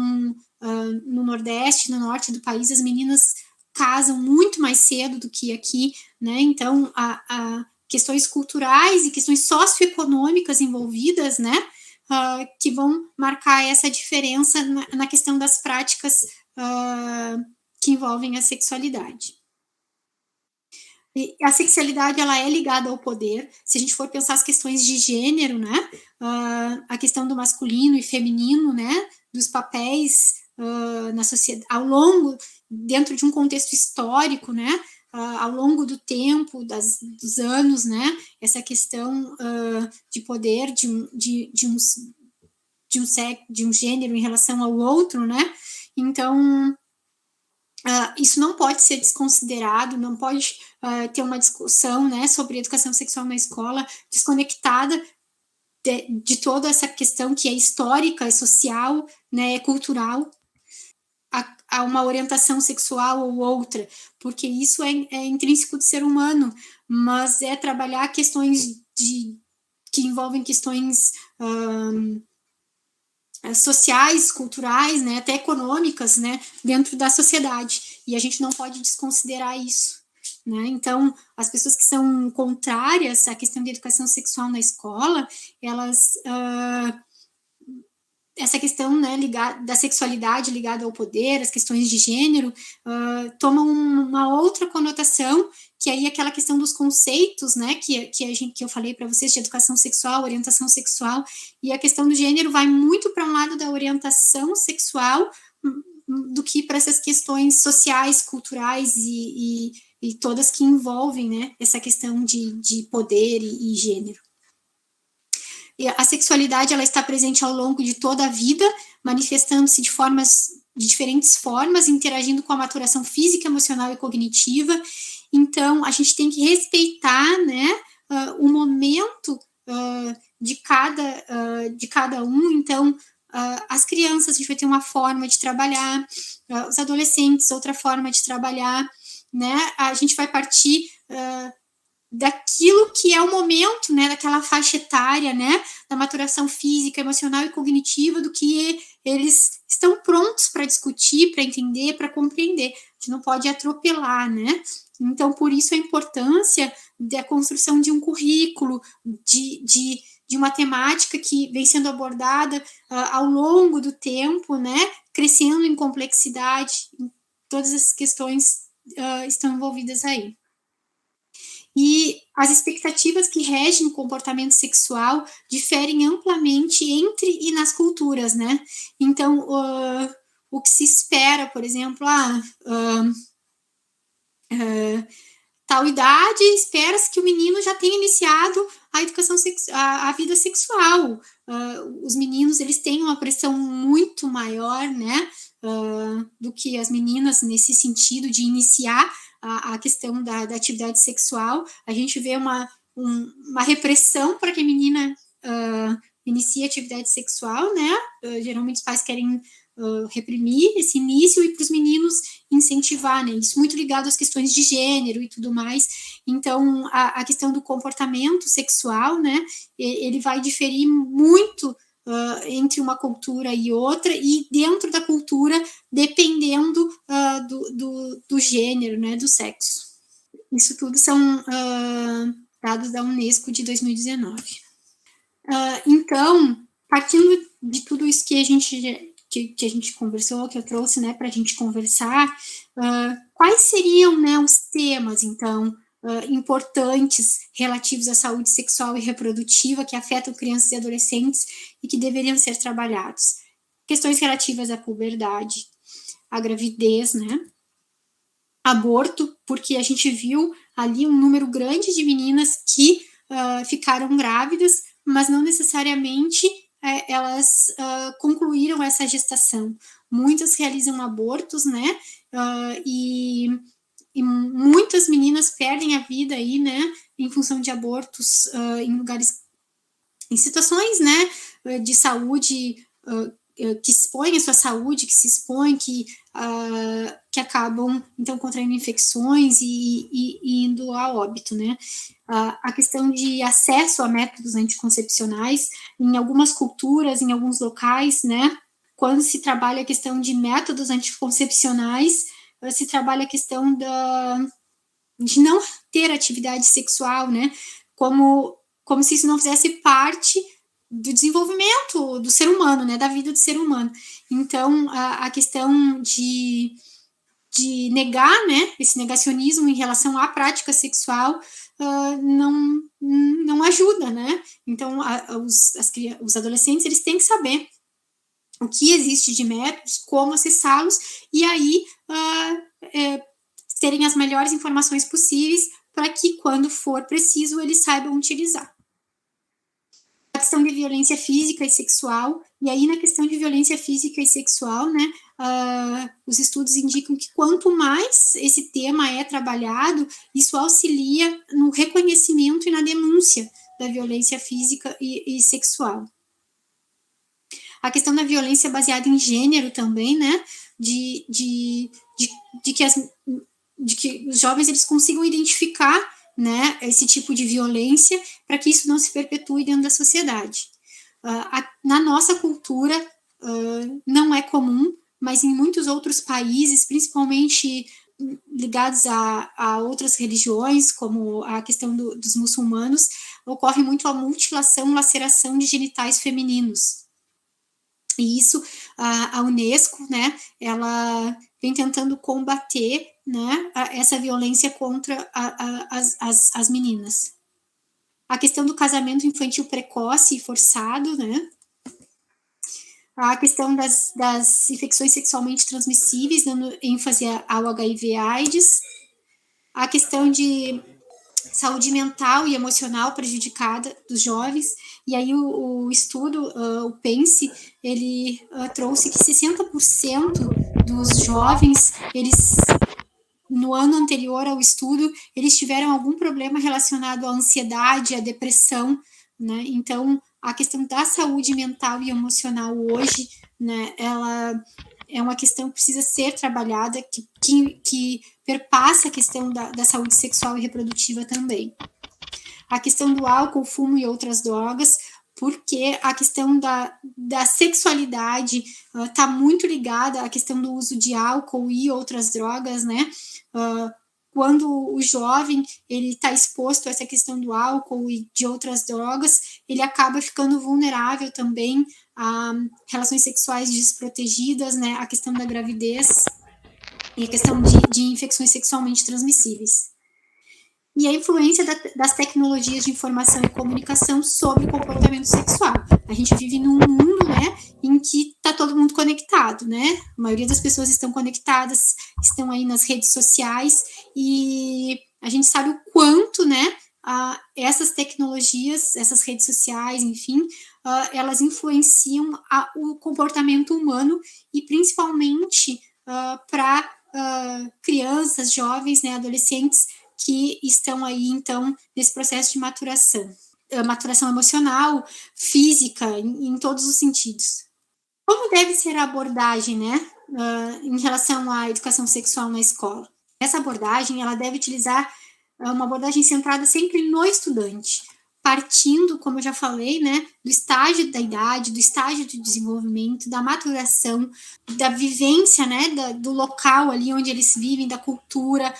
no nordeste, no norte do país, as meninas casam muito mais cedo do que aqui, né? Então, questões culturais e questões socioeconômicas envolvidas, né? Que vão marcar essa diferença na questão das práticas que envolvem a sexualidade. E a sexualidade, ela é ligada ao poder. Se a gente for pensar as questões de gênero, né, a questão do masculino e feminino, né, dos papéis na sociedade, ao longo, dentro de um contexto histórico, né, ao longo do tempo, dos anos, né, essa questão de poder de um gênero em relação ao outro, né, então isso não pode ser desconsiderado, não pode ter uma discussão, né, sobre educação sexual na escola desconectada de toda essa questão que é histórica, é social, né, é cultural, a uma orientação sexual ou outra, porque isso é intrínseco do ser humano, mas é trabalhar questões que envolvem questões sociais, culturais, né, até econômicas, né, dentro da sociedade, e a gente não pode desconsiderar isso, né? Então, as pessoas que são contrárias à questão de educação sexual na escola, elas essa questão, né, da sexualidade ligada ao poder, as questões de gênero, tomam uma outra conotação, que aí é aquela questão dos conceitos, né, que eu falei para vocês, de educação sexual, orientação sexual, e a questão do gênero vai muito para um lado da orientação sexual do que para essas questões sociais, culturais e todas que envolvem, né, essa questão de poder e gênero. A sexualidade, ela está presente ao longo de toda a vida, manifestando-se de diferentes formas, interagindo com a maturação física, emocional e cognitiva. Então, a gente tem que respeitar, né, o momento de cada um. Então, as crianças, a gente vai ter uma forma de trabalhar, os adolescentes, outra forma de trabalhar, né? A gente vai partir daquilo que é o momento, né, daquela faixa etária, né, da maturação física, emocional e cognitiva, do que eles estão prontos para discutir, para entender, para compreender. A gente não pode atropelar, né? Então, por isso a importância da construção de um currículo, de uma temática que vem sendo abordada ao longo do tempo, né, crescendo em complexidade, todas essas questões estão envolvidas aí. e as expectativas que regem o comportamento sexual diferem amplamente entre e nas culturas, né? Então, o que se espera, por exemplo, tal idade, espera-se que o menino já tenha iniciado a educação a vida sexual. Os meninos, eles têm uma pressão muito maior, né, do que as meninas nesse sentido de iniciar a questão da atividade sexual. A gente vê uma repressão para que a menina inicie a atividade sexual, né? Geralmente os pais querem reprimir esse início e para os meninos incentivar, né? Isso muito ligado às questões de gênero e tudo mais. Então, a questão do comportamento sexual, né? Ele vai diferir muito entre uma cultura e outra, e dentro da cultura, dependendo do gênero, né? Do sexo. Isso tudo são dados da Unesco de 2019. Então, partindo de tudo isso que a gente conversou, que eu trouxe, né, para a gente conversar, quais seriam, né, os temas, então, importantes relativos à saúde sexual e reprodutiva que afetam crianças e adolescentes e que deveriam ser trabalhados? Questões relativas à puberdade, à gravidez, né, aborto, porque a gente viu ali um número grande de meninas que ficaram grávidas, mas não necessariamente elas concluíram essa gestação. Muitas realizam abortos, né? E muitas meninas perdem a vida aí, né? Em função de abortos em lugares, em situações, né? De saúde que expõem a sua saúde, que se expõem, que acabam, então, contraindo infecções e indo a óbito, né? A questão de acesso a métodos anticoncepcionais, em algumas culturas, em alguns locais, né? Quando se trabalha a questão de métodos anticoncepcionais, se trabalha a questão de não ter atividade sexual, né? Como se isso não fizesse parte do desenvolvimento do ser humano, né, da vida do ser humano. Então, a questão de negar, né, esse negacionismo em relação à prática sexual não ajuda, né? Então, os adolescentes, eles têm que saber o que existe de métodos, como acessá-los, e aí terem as melhores informações possíveis para que, quando for preciso, eles saibam utilizar. A questão de violência física e sexual, e aí na questão de violência física e sexual, né, os estudos indicam que quanto mais esse tema é trabalhado, isso auxilia no reconhecimento e na denúncia da violência física e sexual. A questão da violência baseada em gênero também, né, de que os jovens eles consigam identificar, né, esse tipo de violência, para que isso não se perpetue dentro da sociedade. Na nossa cultura, não é comum, mas em muitos outros países, principalmente ligados a outras religiões, como a questão dos muçulmanos, ocorre muito a mutilação, laceração de genitais femininos. E isso, a Unesco, né, ela vem tentando combater, né, essa violência contra as meninas. A questão do casamento infantil precoce e forçado, né, a questão das infecções sexualmente transmissíveis, dando ênfase ao HIV/AIDS, a questão de saúde mental e emocional prejudicada dos jovens, e aí o estudo, o PENSE, ele trouxe que 60% dos jovens, eles, no ano anterior ao estudo, eles tiveram algum problema relacionado à ansiedade, à depressão, né? Então, a questão da saúde mental e emocional hoje, né, ela é uma questão que precisa ser trabalhada, que perpassa a questão da saúde sexual e reprodutiva também. A questão do álcool, fumo e outras drogas, porque a questão da sexualidade está muito ligada à questão do uso de álcool e outras drogas, né? Quando o jovem ele está exposto a essa questão do álcool e de outras drogas, ele acaba ficando vulnerável também a relações sexuais desprotegidas, né? A questão da gravidez e a questão de infecções sexualmente transmissíveis. e a influência das tecnologias de informação e comunicação sobre o comportamento sexual. A gente vive num mundo, né, em que está todo mundo conectado, né? A maioria das pessoas estão conectadas, estão aí nas redes sociais, e a gente sabe o quanto, né, essas tecnologias, essas redes sociais, enfim, elas influenciam o comportamento humano, e principalmente para crianças, jovens, né, adolescentes, que estão aí, então, nesse processo de maturação emocional, física, em todos os sentidos. Como deve ser a abordagem, né, em relação à educação sexual na escola? Essa abordagem, ela deve utilizar uma abordagem centrada sempre no estudante, partindo, como eu já falei, né, do estágio da idade, do estágio de desenvolvimento, da maturação, da vivência, né, do local ali onde eles vivem, da cultura,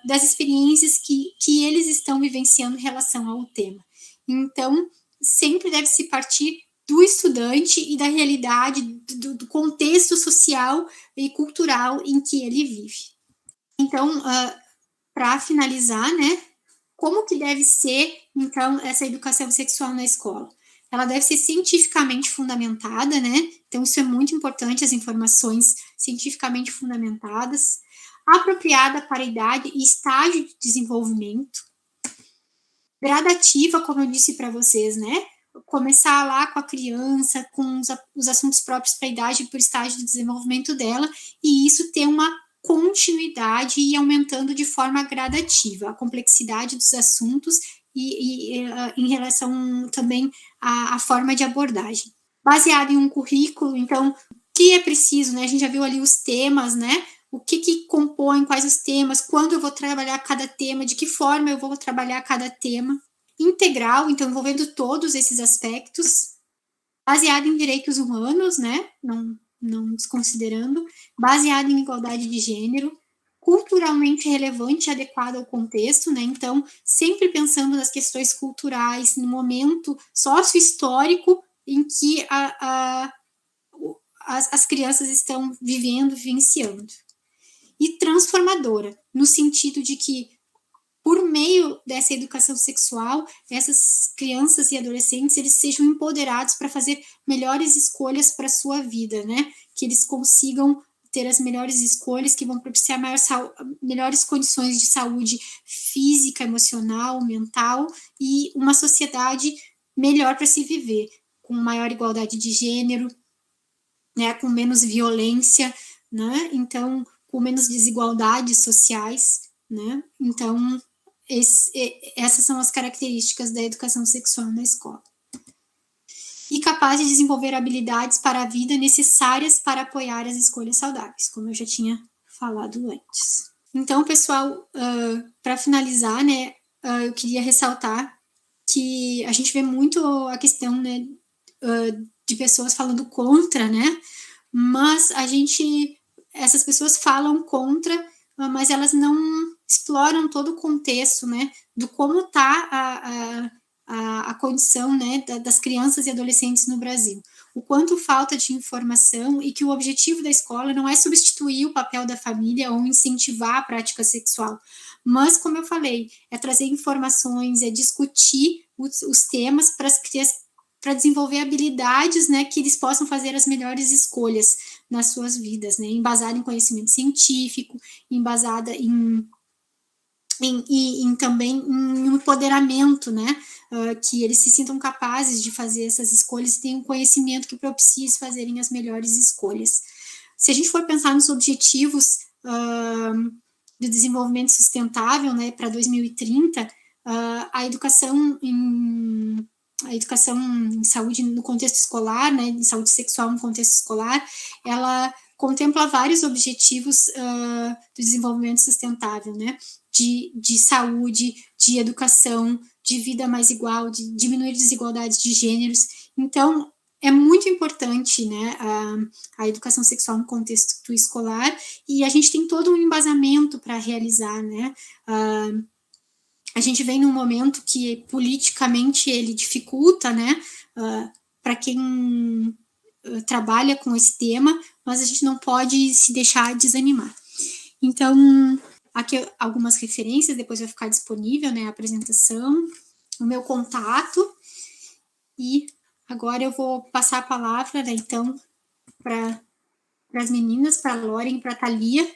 das experiências que eles estão vivenciando em relação ao tema. Então, sempre deve-se partir do estudante e da realidade, do contexto social e cultural em que ele vive. Então, para finalizar, né, como que deve ser, então, essa educação sexual na escola? Ela deve ser cientificamente fundamentada, né? Então, isso é muito importante, as informações cientificamente fundamentadas, apropriada para a idade e estágio de desenvolvimento, gradativa, como eu disse para vocês, né? Começar lá com a criança, com os assuntos próprios para a idade e por estágio de desenvolvimento dela, e isso ter uma continuidade e aumentando de forma gradativa a complexidade dos assuntos e em relação também à forma de abordagem. Baseado em um currículo, então, o que é preciso, né? A gente já viu ali os temas, né? O que compõe, quais os temas, quando eu vou trabalhar cada tema, de que forma eu vou trabalhar cada tema. Integral, então, envolvendo todos esses aspectos. Baseado em direitos humanos, né? Não desconsiderando, baseado em igualdade de gênero, culturalmente relevante e adequado ao contexto, né? Então, sempre pensando nas questões culturais, no momento sócio-histórico em que as crianças estão vivendo, vivenciando. E transformadora, no sentido de que, por meio dessa educação sexual, essas crianças e adolescentes, eles sejam empoderados para fazer melhores escolhas para a sua vida, né? Que eles consigam ter as melhores escolhas que vão propiciar melhores condições de saúde física, emocional, mental, e uma sociedade melhor para se viver, com maior igualdade de gênero, né? Com menos violência, né? Então, com menos desigualdades sociais, né? Então, essas são as características da educação sexual na escola. E capaz de desenvolver habilidades para a vida necessárias para apoiar as escolhas saudáveis, como eu já tinha falado antes. Então, pessoal, para finalizar, né, eu queria ressaltar que a gente vê muito a questão, né, de pessoas falando contra, né, mas essas pessoas falam contra, mas elas não exploram todo o contexto, né, do como está a condição, né, das crianças e adolescentes no Brasil. O quanto falta de informação, e que o objetivo da escola não é substituir o papel da família ou incentivar a prática sexual, mas, como eu falei, é trazer informações, é discutir os temas para as crianças, para desenvolver habilidades, né, que eles possam fazer as melhores escolhas nas suas vidas, né, embasada em conhecimento científico, embasada também em um empoderamento, né, que eles se sintam capazes de fazer essas escolhas e tenham um conhecimento que propicie eles fazerem as melhores escolhas. Se a gente for pensar nos objetivos do desenvolvimento sustentável, né, para 2030, a educação em saúde no contexto escolar, né, em saúde sexual no contexto escolar, ela contempla vários objetivos do desenvolvimento sustentável, né, de saúde, de educação, de vida mais igual, de diminuir desigualdades de gêneros. Então, é muito importante, né, a educação sexual no contexto escolar, e a gente tem todo um embasamento para realizar, né. A gente vem num momento que politicamente ele dificulta, né, para quem trabalha com esse tema, mas a gente não pode se deixar desanimar. Então, aqui algumas referências, depois vai ficar disponível, né, a apresentação, o meu contato, e agora eu vou passar a palavra, né, então, para as meninas, para a Lauren e para a Thalia,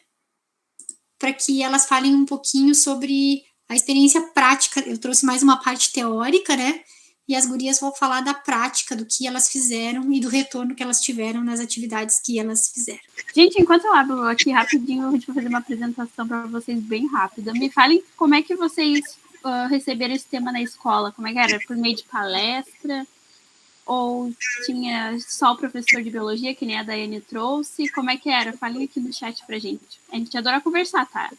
para que elas falem um pouquinho sobre a experiência prática. Eu trouxe mais uma parte teórica, né? E as gurias vão falar da prática, do que elas fizeram e do retorno que elas tiveram nas atividades que elas fizeram.
Gente, enquanto eu abro aqui rapidinho, a gente vai fazer uma apresentação para vocês bem rápida. Me falem como é que vocês receberam esse tema na escola. Como é que era? Por meio de palestra? Ou tinha só o professor de biologia, que nem a Daiane trouxe? Como é que era? Falem aqui no chat pra gente. A gente adora conversar, tá?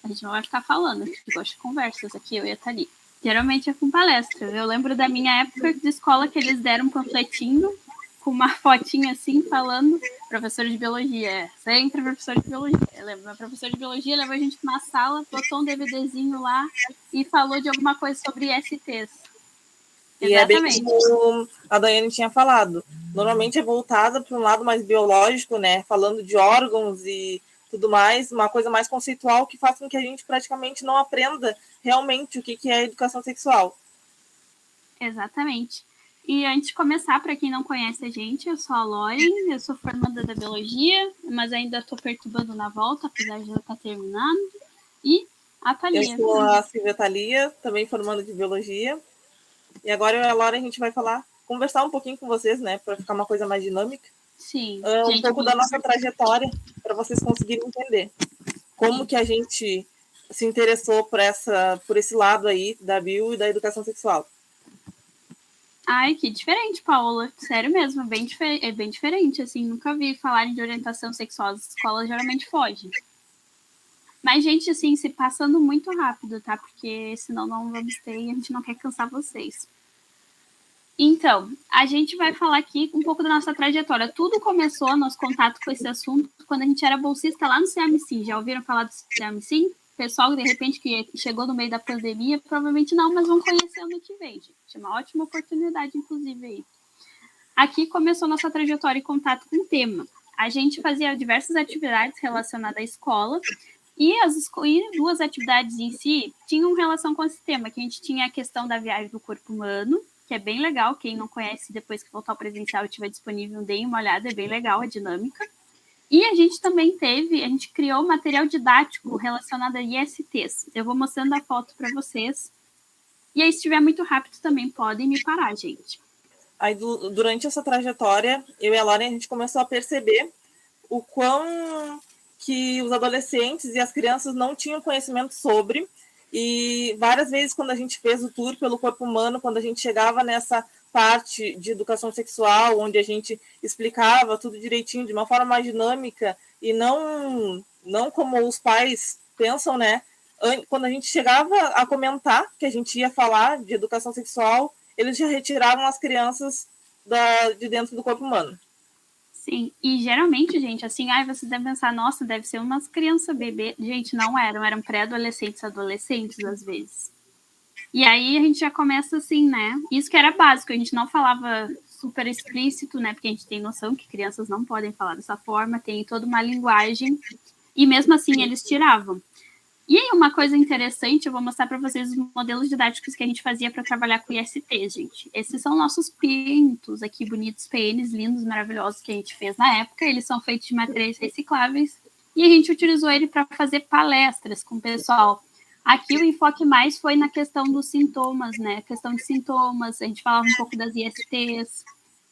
A gente não vai ficar falando, a gente gosta de conversas aqui, eu e a Thalia. Geralmente é com palestra. Eu lembro da minha época de escola que eles deram um panfletinho com uma fotinha assim, falando professor de biologia. Sempre professor de biologia. Eu lembro, meu professor de biologia levou a gente pra uma sala, botou um DVDzinho lá e falou de alguma coisa sobre ISTs.
E exatamente. É bem como a Daiane tinha falado. Normalmente é voltada para um lado mais biológico, né? Falando de órgãos e tudo mais, uma coisa mais conceitual que faz com que a gente praticamente não aprenda realmente o que é educação sexual.
Exatamente. E antes de começar, para quem não conhece a gente, eu sou a Lauren, eu sou formanda da biologia, mas ainda estou perturbando na volta, apesar de já estar terminando. E a Thalia.
Eu sou a Silvia Thalia, também formanda de biologia. E agora eu e a Laura a gente vai conversar um pouquinho com vocês, né, para ficar uma coisa mais dinâmica.
Sim.
Um pouco da nossa trajetória, para vocês conseguirem entender como que a gente se interessou por esse lado aí da bio e da educação sexual.
Ai, que diferente, Paula. Sério mesmo, é bem diferente, assim, nunca vi falarem de orientação sexual, as escolas geralmente fogem. Mas, gente, assim, se passando muito rápido, tá? Porque senão não vamos ter e a gente não quer cansar vocês. Então, a gente vai falar aqui um pouco da nossa trajetória. Tudo começou, nosso contato com esse assunto, quando a gente era bolsista lá no CMSIM. Já ouviram falar do CMSIM? Pessoal, de repente, que chegou no meio da pandemia, provavelmente não, mas vão conhecer ano que vem, gente. É uma ótima oportunidade, inclusive, aí. Aqui começou nossa trajetória em contato com o tema. A gente fazia diversas atividades relacionadas à escola, e duas atividades em si tinham relação com esse tema, que a gente tinha a questão da viagem do corpo humano, que é bem legal. Quem não conhece, depois que voltar ao presencial e estiver disponível, deem uma olhada, é bem legal a dinâmica. E a gente também a gente criou material didático relacionado a ISTs. Eu vou mostrando a foto para vocês. E aí, se estiver muito rápido, também podem me parar, gente.
Aí, durante essa trajetória, eu e a Lauren, a gente começou a perceber o quão que os adolescentes e as crianças não tinham conhecimento sobre. E várias vezes, quando a gente fez o tour pelo corpo humano, quando a gente chegava nessa parte de educação sexual, onde a gente explicava tudo direitinho, de uma forma mais dinâmica, e não como os pais pensam, né? Quando a gente chegava a comentar que a gente ia falar de educação sexual, eles já retiravam as crianças de dentro do corpo humano.
Sim, e geralmente, gente, assim, vocês devem pensar, nossa, deve ser umas crianças bebê. Gente, não eram pré-adolescentes, adolescentes, às vezes. E aí a gente já começa assim, né? Isso que era básico, a gente não falava super explícito, né? Porque a gente tem noção que crianças não podem falar dessa forma, tem toda uma linguagem, e mesmo assim eles tiravam. E aí uma coisa interessante, eu vou mostrar para vocês os modelos didáticos que a gente fazia para trabalhar com IST, gente. Esses são nossos pintos aqui, bonitos PNs, lindos, maravilhosos, que a gente fez na época. Eles são feitos de materiais recicláveis e a gente utilizou ele para fazer palestras com o pessoal. Aqui o enfoque mais foi na questão dos sintomas, né? A questão de sintomas, a gente falava um pouco das ISTs,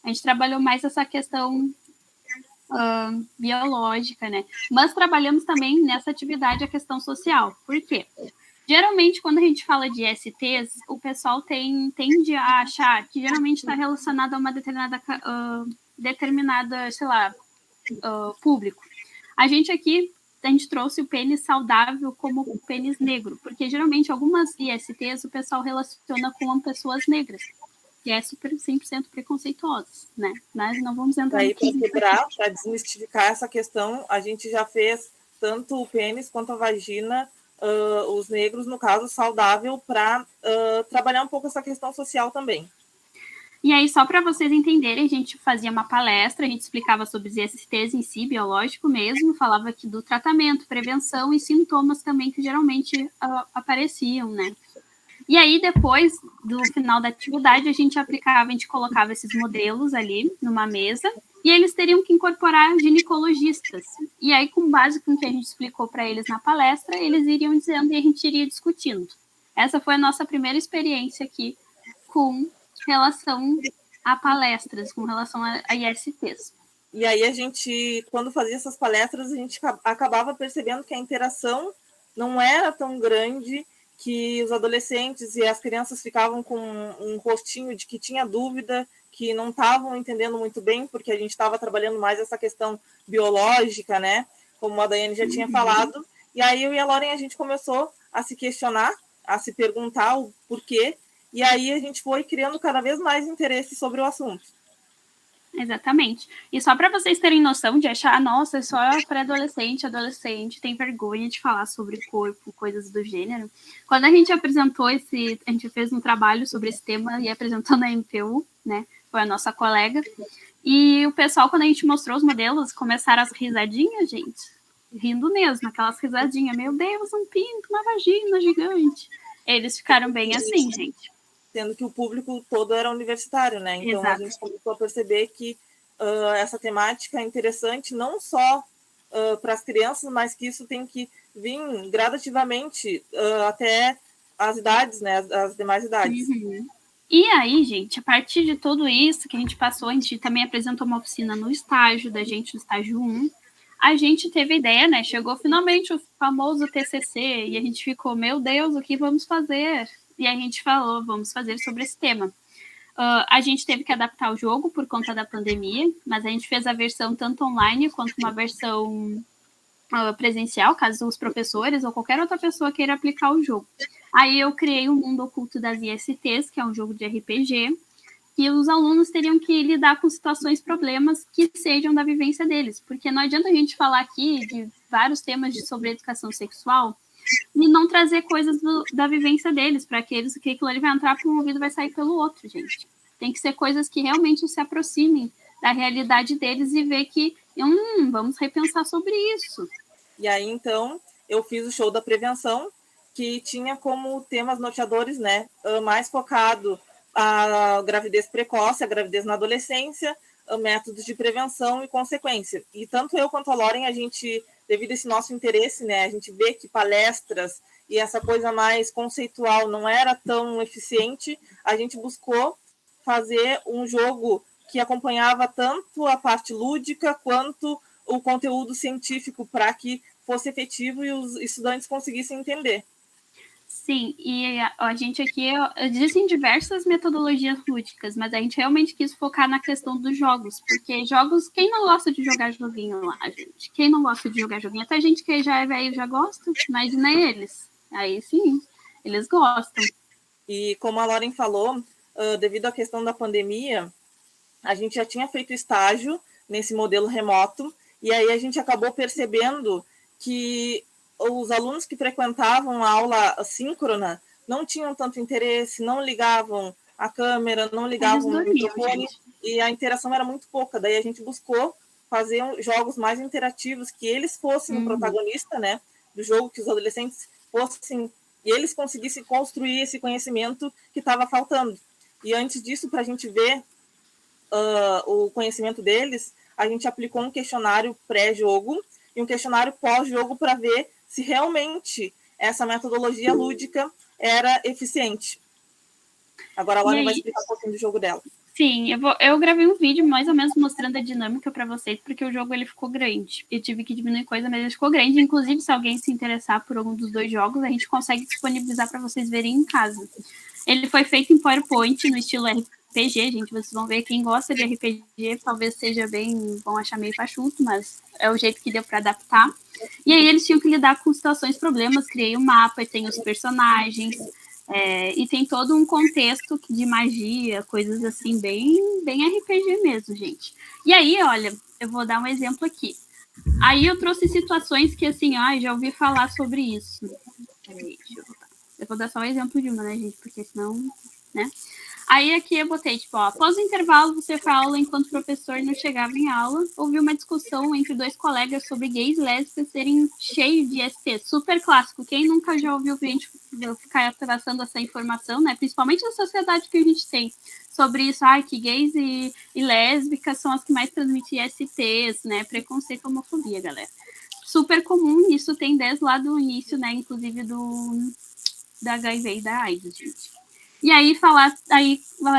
a gente trabalhou mais essa questão biológica, né? Mas trabalhamos também nessa atividade a questão social. Por quê? Geralmente, quando a gente fala de ISTs, o pessoal tende a achar que geralmente está relacionado a uma determinada, sei lá, público. A gente trouxe o pênis saudável como o pênis negro, porque geralmente algumas ISTs o pessoal relaciona com pessoas negras, que é super 100% preconceituosos, né? Mas não vamos entrar
aí para quebrar, para desmistificar essa questão, a gente já fez tanto o pênis quanto a vagina, os negros, no caso, saudável, para trabalhar um pouco essa questão social também.
E aí, só para vocês entenderem, a gente fazia uma palestra, a gente explicava sobre os ISTs em si, biológico mesmo, falava aqui do tratamento, prevenção e sintomas também que geralmente apareciam, né? E aí, depois do final da atividade, a gente colocava esses modelos ali numa mesa e eles teriam que incorporar ginecologistas. E aí, com base com o que a gente explicou para eles na palestra, eles iriam dizendo e a gente iria discutindo. Essa foi a nossa primeira experiência aqui com relação a palestras, com relação a ISTs.
E aí a gente, quando fazia essas palestras, a gente acabava percebendo que a interação não era tão grande, que os adolescentes e as crianças ficavam com um rostinho de que tinha dúvida, que não estavam entendendo muito bem, porque a gente estava trabalhando mais essa questão biológica, né? Como a Daiane já tinha falado. E aí eu e a Lauren, a gente começou a se questionar, a se perguntar o porquê, e aí a gente foi criando cada vez mais interesse sobre o assunto.
Exatamente. E só para vocês terem noção de achar, nossa, só pré-adolescente, adolescente, tem vergonha de falar sobre corpo, coisas do gênero. Quando a gente apresentou a gente fez um trabalho sobre esse tema e apresentou na MPU, né? Foi a nossa colega. E o pessoal, quando a gente mostrou os modelos, começaram as risadinhas, gente. Rindo mesmo, aquelas risadinhas. Meu Deus, um pinto, uma vagina gigante. Eles ficaram bem assim, gente.
Sendo que o público todo era universitário, né? Então, a gente começou a perceber que essa temática é interessante não só para as crianças, mas que isso tem que vir gradativamente até as idades, né? As demais idades.
Uhum. E aí, gente, a partir de tudo isso que a gente passou, a gente também apresentou uma oficina no estágio da gente, no estágio 1. A gente teve a ideia, né? Chegou finalmente o famoso TCC e a gente ficou, meu Deus, o que vamos fazer? E a gente falou, vamos fazer sobre esse tema. A gente teve que adaptar o jogo por conta da pandemia, mas a gente fez a versão tanto online quanto uma versão presencial, caso os professores ou qualquer outra pessoa queira aplicar o jogo. Aí eu criei o Mundo Oculto das ISTs, que é um jogo de RPG, que os alunos teriam que lidar com situações, problemas que sejam da vivência deles, porque não adianta a gente falar aqui de vários temas sobre educação sexual e não trazer coisas da vivência deles, para que aquilo ali vai entrar por um ouvido e vai sair pelo outro, gente. Tem que ser coisas que realmente se aproximem da realidade deles e ver que, vamos repensar sobre isso.
E aí, então, eu fiz o show da prevenção, que tinha como temas norteadores, né, mais focado a gravidez precoce, a gravidez na adolescência, métodos de prevenção e consequência. E tanto eu quanto a Lauren, a gente, devido a esse nosso interesse, né, a gente vê que palestras e essa coisa mais conceitual não era tão eficiente, a gente buscou fazer um jogo que acompanhava tanto a parte lúdica quanto o conteúdo científico para que fosse efetivo e os estudantes conseguissem entender.
Sim, e a gente aqui, existem diversas metodologias lúdicas, mas a gente realmente quis focar na questão dos jogos, porque jogos, quem não gosta de jogar joguinho lá, gente? Quem não gosta de jogar joguinho? Até gente que já é velho já gosta, imagina eles. Aí sim, eles gostam.
E como a Lauren falou, devido à questão da pandemia, a gente já tinha feito estágio nesse modelo remoto, e aí a gente acabou percebendo que os alunos que frequentavam a aula síncrona não tinham tanto interesse, não ligavam a câmera, não ligavam o microfone, e a interação era muito pouca. Daí a gente buscou fazer jogos mais interativos, que eles fossem o protagonista, né, do jogo, que os adolescentes fossem, e eles conseguissem construir esse conhecimento que estava faltando. E antes disso, para a gente ver o conhecimento deles, a gente aplicou um questionário pré-jogo e um questionário pós-jogo para ver se realmente essa metodologia lúdica era eficiente. Agora a Lauren vai explicar um pouquinho do jogo dela.
Sim, eu gravei um vídeo mais ou menos mostrando a dinâmica para vocês, porque o jogo ele ficou grande. Eu tive que diminuir coisa, mas ele ficou grande. Inclusive, se alguém se interessar por algum dos dois jogos, a gente consegue disponibilizar para vocês verem em casa. Ele foi feito em PowerPoint, no estilo RPG, gente. Vocês vão ver, quem gosta de RPG talvez seja bem, vão achar meio fachuto, mas é o jeito que deu para adaptar. E aí eles tinham que lidar com situações, problemas. Criei um mapa, tem os personagens, e tem todo um contexto de magia, coisas assim, bem RPG mesmo, gente. E aí, olha, eu vou dar um exemplo aqui. Aí eu trouxe situações que, assim, já ouvi falar sobre isso. Peraí, deixa eu voltar. Eu vou dar só um exemplo de uma, né, gente? Porque senão, né? Aí aqui eu botei, tipo, ó, após o intervalo, você foi à aula enquanto o professor não chegava em aula, houve uma discussão entre 2 colegas sobre gays e lésbicas serem cheios de ST, super clássico. Quem nunca já ouviu a gente ficar traçando essa informação, né? Principalmente na sociedade que a gente tem, sobre isso, que gays e lésbicas são as que mais transmitem STs, né? Preconceito e homofobia, galera. Super comum, isso tem desde lá do início, né? Inclusive da HIV e da AIDS, gente. E aí,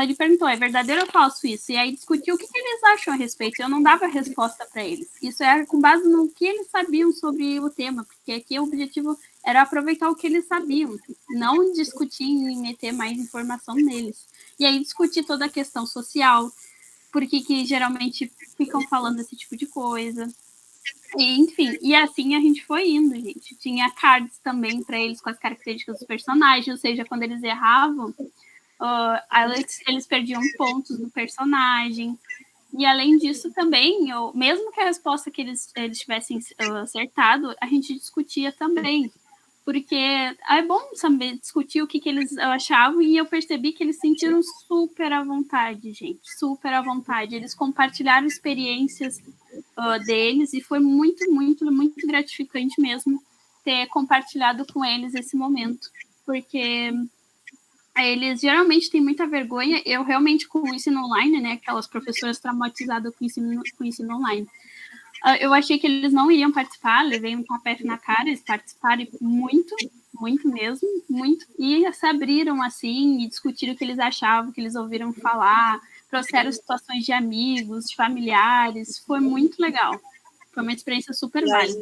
ele perguntou, é verdadeiro ou falso isso? E aí discutiu o que eles acham a respeito. Eu não dava resposta para eles. Isso era com base no que eles sabiam sobre o tema, porque aqui o objetivo era aproveitar o que eles sabiam, não discutir e meter mais informação neles. E aí discutir toda a questão social, por que geralmente ficam falando esse tipo de coisa. E, enfim, e assim a gente foi indo, gente. Tinha cards também para eles com as características dos personagens, ou seja, quando eles erravam, eles perdiam pontos do personagem. E além disso também, mesmo que a resposta que eles tivessem acertado, a gente discutia também. Porque é bom saber discutir o que eles achavam, e eu percebi que eles se sentiram super à vontade, gente. Super à vontade. Eles compartilharam experiências deles, e foi muito, muito, muito gratificante mesmo ter compartilhado com eles esse momento. Porque eles geralmente têm muita vergonha. Eu realmente, com o ensino online, né, aquelas professoras traumatizadas com o ensino online, eu achei que eles não iriam participar, levei um tapete na cara, eles participaram muito, muito mesmo, muito, e se abriram assim, e discutiram o que eles achavam, o que eles ouviram falar, trouxeram situações de amigos, de familiares, foi muito legal, foi uma experiência super válida.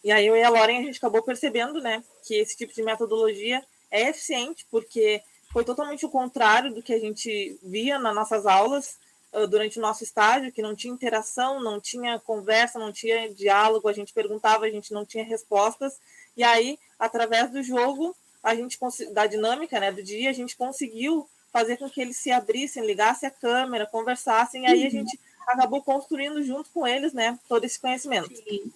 E aí eu e a Lauren, a gente acabou percebendo, né, que esse tipo de metodologia é eficiente, porque foi totalmente o contrário do que a gente via nas nossas aulas, durante o nosso estágio, que não tinha interação, não tinha conversa, não tinha diálogo, a gente perguntava, a gente não tinha respostas, e aí, através do jogo, da dinâmica, né, do dia, a gente conseguiu fazer com que eles se abrissem, ligassem a câmera, conversassem, e aí a gente acabou construindo junto com eles, né, todo esse conhecimento.
Sim.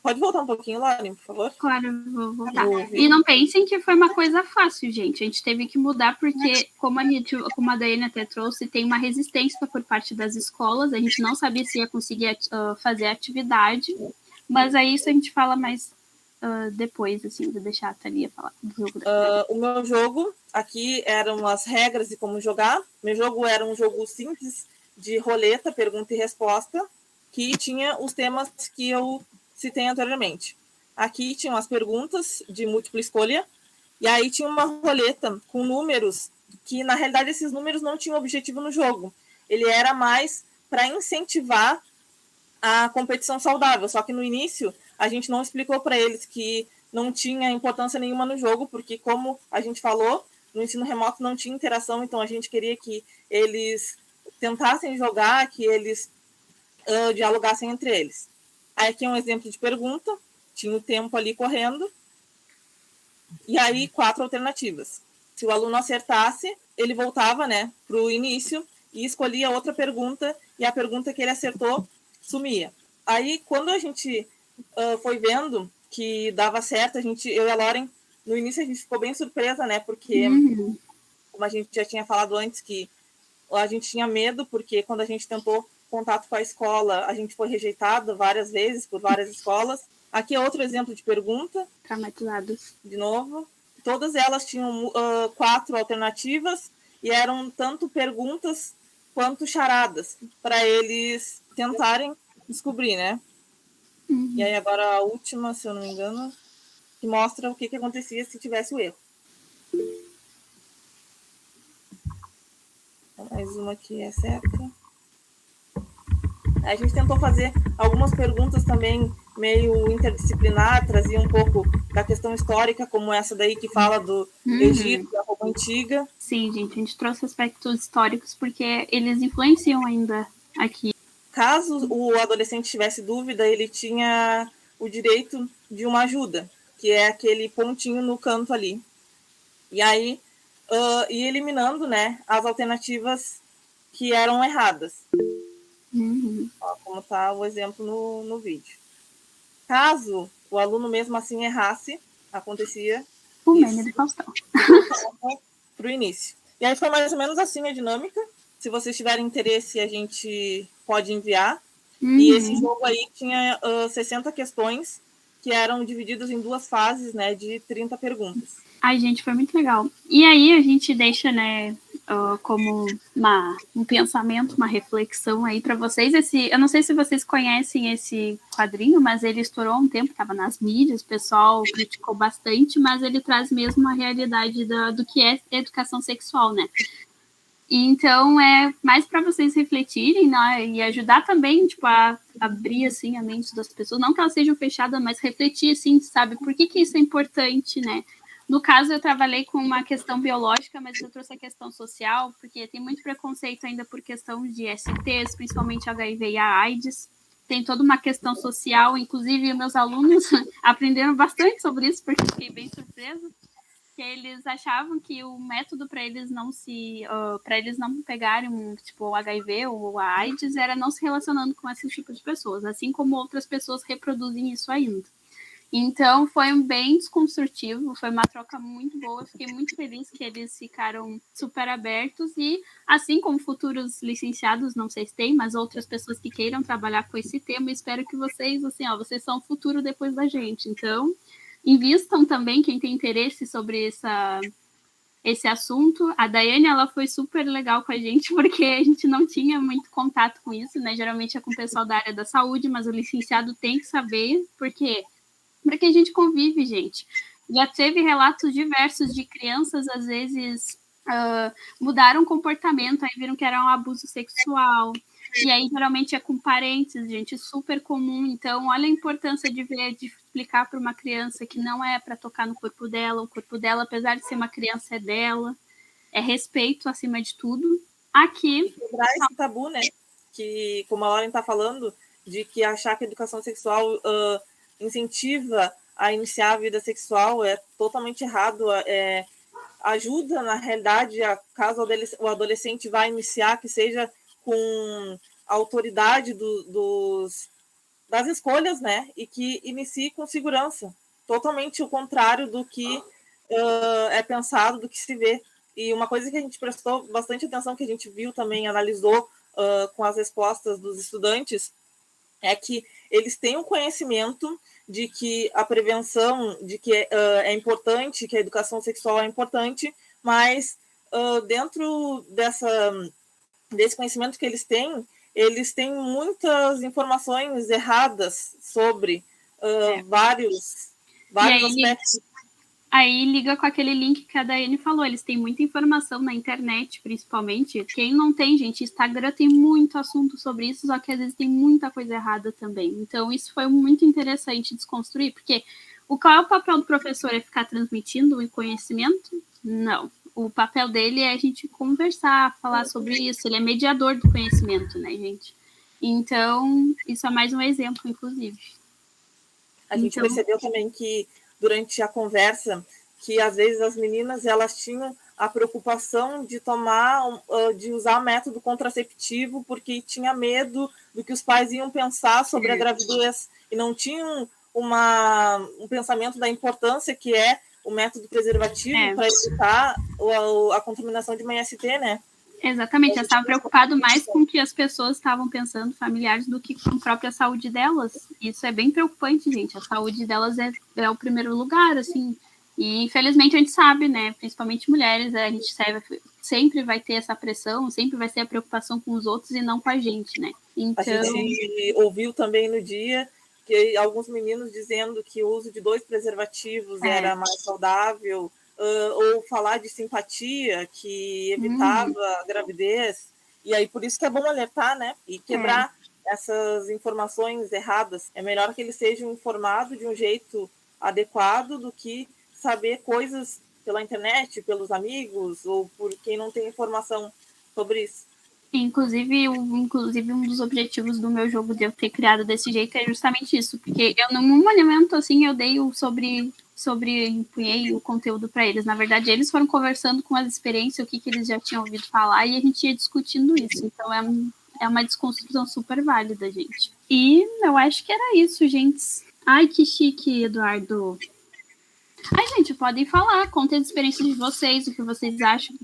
Pode voltar um pouquinho, Lauren, por favor?
Claro, vou voltar. E não pensem que foi uma coisa fácil, gente. A gente teve que mudar porque, como a Daiane até trouxe, tem uma resistência por parte das escolas. A gente não sabia se ia conseguir fazer a atividade. Mas aí isso a gente fala mais depois, assim, vou deixar a Thalia falar do jogo.
O meu jogo, aqui eram as regras de como jogar. Meu jogo era um jogo simples de roleta, pergunta e resposta, que tinha os temas que eu citei anteriormente. Aqui tinham as perguntas de múltipla escolha, e aí tinha uma roleta com números, que na realidade esses números não tinham objetivo no jogo. Ele era mais para incentivar a competição saudável, só que no início a gente não explicou para eles que não tinha importância nenhuma no jogo, porque como a gente falou, no ensino remoto não tinha interação, então a gente queria que eles tentassem jogar, que eles dialogassem entre eles. Aí aqui é um exemplo de pergunta, tinha o tempo ali correndo, e aí 4 alternativas. Se o aluno acertasse, ele voltava, né, para o início e escolhia outra pergunta, e a pergunta que ele acertou sumia. Aí, quando a gente foi vendo que dava certo, eu e a Lauren, no início a gente ficou bem surpresa, né, porque, como a gente já tinha falado antes, que a gente tinha medo, porque quando a gente tentou contato com a escola, a gente foi rejeitado várias vezes por várias escolas. Aqui é outro exemplo de pergunta.
Traumatizados.
De novo. Todas elas tinham 4 alternativas e eram tanto perguntas quanto charadas, para eles tentarem descobrir, né? E aí agora a última, se eu não me engano, que mostra o que acontecia se tivesse o erro. Mais uma que é certa. A gente tentou fazer algumas perguntas também meio interdisciplinar, trazia um pouco da questão histórica, como essa daí que fala do Egito, da Roma Antiga.
Sim, gente, a gente trouxe aspectos históricos porque eles influenciam ainda aqui.
Caso o adolescente tivesse dúvida, ele tinha o direito de uma ajuda, que é aquele pontinho no canto ali. E aí, ir eliminando, né, as alternativas que eram erradas. Ó, como está o exemplo no vídeo. Caso o aluno mesmo assim errasse, acontecia
o meme do Faustão.
Para o início. E aí foi mais ou menos assim a dinâmica. Se vocês tiverem interesse, a gente pode enviar. E esse jogo aí tinha 60 questões que eram divididas em 2 fases, né, de 30 perguntas.
Ai, gente, foi muito legal. E aí a gente deixa, né, como um pensamento, uma reflexão aí para vocês. Eu não sei se vocês conhecem esse quadrinho, mas ele estourou há um tempo, estava nas mídias, o pessoal criticou bastante, mas ele traz mesmo a realidade do que é educação sexual, né? Então, é mais para vocês refletirem, né, e ajudar também, tipo, a abrir, assim, a mente das pessoas. Não que elas sejam fechadas, mas refletir, assim, sabe? Por que isso é importante, né? No caso, eu trabalhei com uma questão biológica, mas eu trouxe a questão social, porque tem muito preconceito ainda por questão de STs, principalmente HIV e a AIDS. Tem toda uma questão social, inclusive meus alunos aprenderam bastante sobre isso, porque fiquei bem surpresa. Que eles achavam que o método para eles não para eles não pegarem tipo o HIV ou a AIDS era não se relacionando com esse tipo de pessoas, assim como outras pessoas reproduzem isso ainda. Então foi bem desconstrutivo, foi uma troca muito boa, fiquei muito feliz que eles ficaram super abertos e assim como futuros licenciados, não sei se tem, mas outras pessoas que queiram trabalhar com esse tema, espero que vocês, assim, vocês são o futuro depois da gente, então invistam também, quem tem interesse sobre esse assunto. A Daiane, ela foi super legal com a gente, porque a gente não tinha muito contato com isso, né? Geralmente é com o pessoal da área da saúde, mas o licenciado tem que saber, porque a gente convive, gente. Já teve relatos diversos de crianças, às vezes, mudaram comportamento, aí viram que era um abuso sexual. E aí, geralmente, é com parentes, gente, super comum. Então, olha a importância de explicar para uma criança que não é para tocar no corpo dela. O corpo dela, apesar de ser uma criança, é dela. É respeito acima de tudo. Aqui...
Quebrar esse tabu, né? Que, como a Lauren está falando, de que achar que a educação sexual incentiva a iniciar a vida sexual é totalmente errado. Ajuda, na realidade, caso o adolescente vá iniciar, que seja com a autoridade das escolhas, né? E que inicie com segurança. Totalmente o contrário do que é pensado, do que se vê. E uma coisa que a gente prestou bastante atenção, que a gente viu também, analisou com as respostas dos estudantes, é que eles têm um conhecimento de que a prevenção, de que é importante, que a educação sexual é importante, mas dentro desse conhecimento que eles têm muitas informações erradas sobre vários aspectos.
Aí liga com aquele link que a Daiane falou, eles têm muita informação na internet, principalmente. Quem não tem, gente, Instagram tem muito assunto sobre isso, só que às vezes tem muita coisa errada também. Então isso foi muito interessante desconstruir, porque qual é o papel do professor? É ficar transmitindo o conhecimento? Não. O papel dele é a gente conversar, falar sobre isso, ele é mediador do conhecimento, né, gente? Então, isso é mais um exemplo, inclusive.
A gente percebeu também que durante a conversa, que às vezes as meninas elas tinham a preocupação de de usar método contraceptivo porque tinha medo do que os pais iam pensar sobre a gravidez e não tinham um pensamento da importância que é o método preservativo para evitar a contaminação de uma IST, né?
Exatamente, eu estava preocupado mais com o que as pessoas estavam pensando, familiares, do que com a própria saúde delas. Isso é bem preocupante, gente. A saúde delas é o primeiro lugar, assim. E, infelizmente, a gente sabe, né? Principalmente mulheres, a gente sempre vai ter essa pressão, sempre vai ter a preocupação com os outros e não com a gente, né? Então...
A gente ouviu também no dia que alguns meninos dizendo que o uso de 2 preservativos era mais saudável, ou falar de simpatia, que evitava a gravidez. E aí, por isso que é bom alertar, né? E quebrar essas informações erradas. É melhor que eles sejam informados de um jeito adequado do que saber coisas pela internet, pelos amigos, ou por quem não tem informação sobre isso.
Inclusive, um dos objetivos do meu jogo de eu ter criado desse jeito é justamente isso, porque eu, num momento, assim, eu dei empunhei o conteúdo para eles. Na verdade, eles foram conversando com as experiências, o que eles já tinham ouvido falar, e a gente ia discutindo isso. Então, é uma desconstrução super válida, gente. E eu acho que era isso, gente. Ai, que chique, Eduardo. Ai, gente, podem falar, contem as experiências de vocês, o que vocês acham.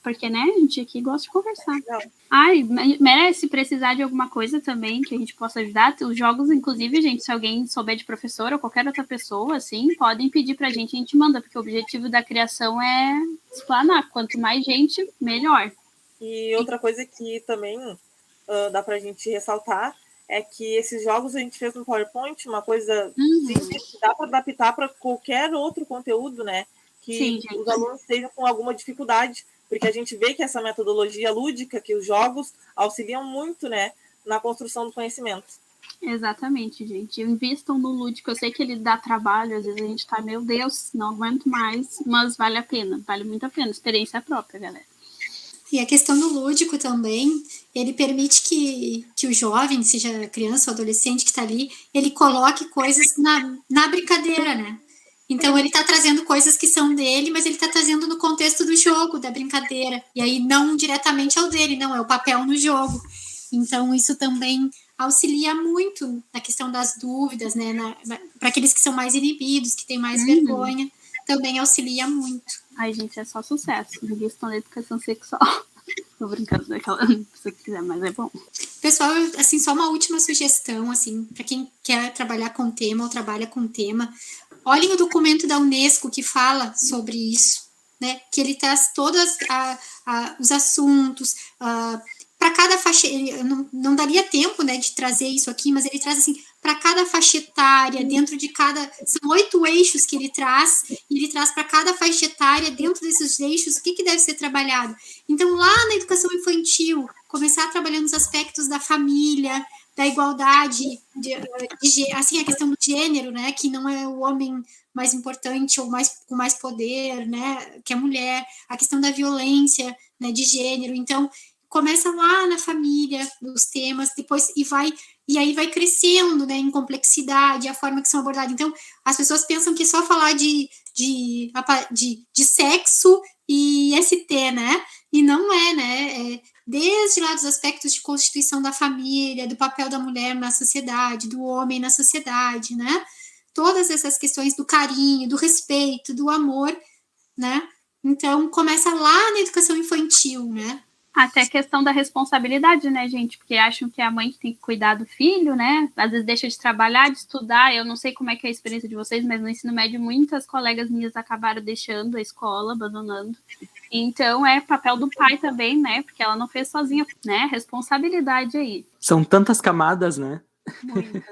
Porque, né, a gente aqui gosta de conversar.
Não.
Ai, merece precisar de alguma coisa também que a gente possa ajudar. Os jogos, inclusive, gente, se alguém souber de professor ou qualquer outra pessoa, assim, podem pedir pra gente, a gente manda, porque o objetivo da criação é explanar. Quanto mais gente, melhor.
E outra coisa que também dá pra gente ressaltar é que esses jogos a gente fez no PowerPoint, uma coisa simples, que dá para adaptar para qualquer outro conteúdo, né? Que
Sim,
os alunos estejam com alguma dificuldade, porque a gente vê que essa metodologia lúdica, que os jogos auxiliam muito, né, na construção do conhecimento.
Exatamente, gente. Invistam no lúdico. Eu sei que ele dá trabalho, às vezes a gente tá, meu Deus, não aguento mais, mas vale a pena, vale muito a pena. Experiência própria, galera.
E a questão do lúdico também, ele permite que o jovem, seja criança ou adolescente que está ali, ele coloque coisas na brincadeira, né? Então, ele está trazendo coisas que são dele, mas ele está trazendo no contexto do jogo, da brincadeira. E aí, não diretamente ao dele, não, é o papel no jogo. Então, isso também auxilia muito na questão das dúvidas, né? Para aqueles que são mais inibidos, que têm mais vergonha, também auxilia muito.
Ai, gente, é só sucesso. Invistam na educação sexual. Tô brincando daquela, se você quiser, mas é bom.
Pessoal, assim, só uma última sugestão, assim, para quem quer trabalhar com tema ou trabalha com tema, olhem o documento da Unesco que fala sobre isso, né? Que ele traz todos os assuntos, para cada faixa, não daria tempo, né, de trazer isso aqui, mas ele traz assim, para cada faixa etária, dentro de cada, são 8 eixos que ele traz, e ele traz para cada faixa etária, dentro desses eixos, o que deve ser trabalhado. Então, lá na educação infantil, começar trabalhando os aspectos da família, da igualdade, assim, a questão do gênero, né, que não é o homem mais importante ou com mais poder, né, que a mulher, a questão da violência, né, de gênero. Então, começa lá na família, nos temas, depois e aí vai crescendo, né, em complexidade, a forma que são abordados. Então, as pessoas pensam que só falar de sexo e ST, né? E não é, né? Desde lá dos aspectos de constituição da família, do papel da mulher na sociedade, do homem na sociedade, né? Todas essas questões do carinho, do respeito, do amor, né? Então, começa lá na educação infantil, né?
Até a questão da responsabilidade, né, gente? Porque acham que é a mãe que tem que cuidar do filho, né? Às vezes deixa de trabalhar, de estudar. Eu não sei como é que é a experiência de vocês, mas no ensino médio muitas colegas minhas acabaram deixando a escola, abandonando. Então é papel do pai também, né? Porque ela não fez sozinha, né? Responsabilidade aí.
São tantas camadas, né?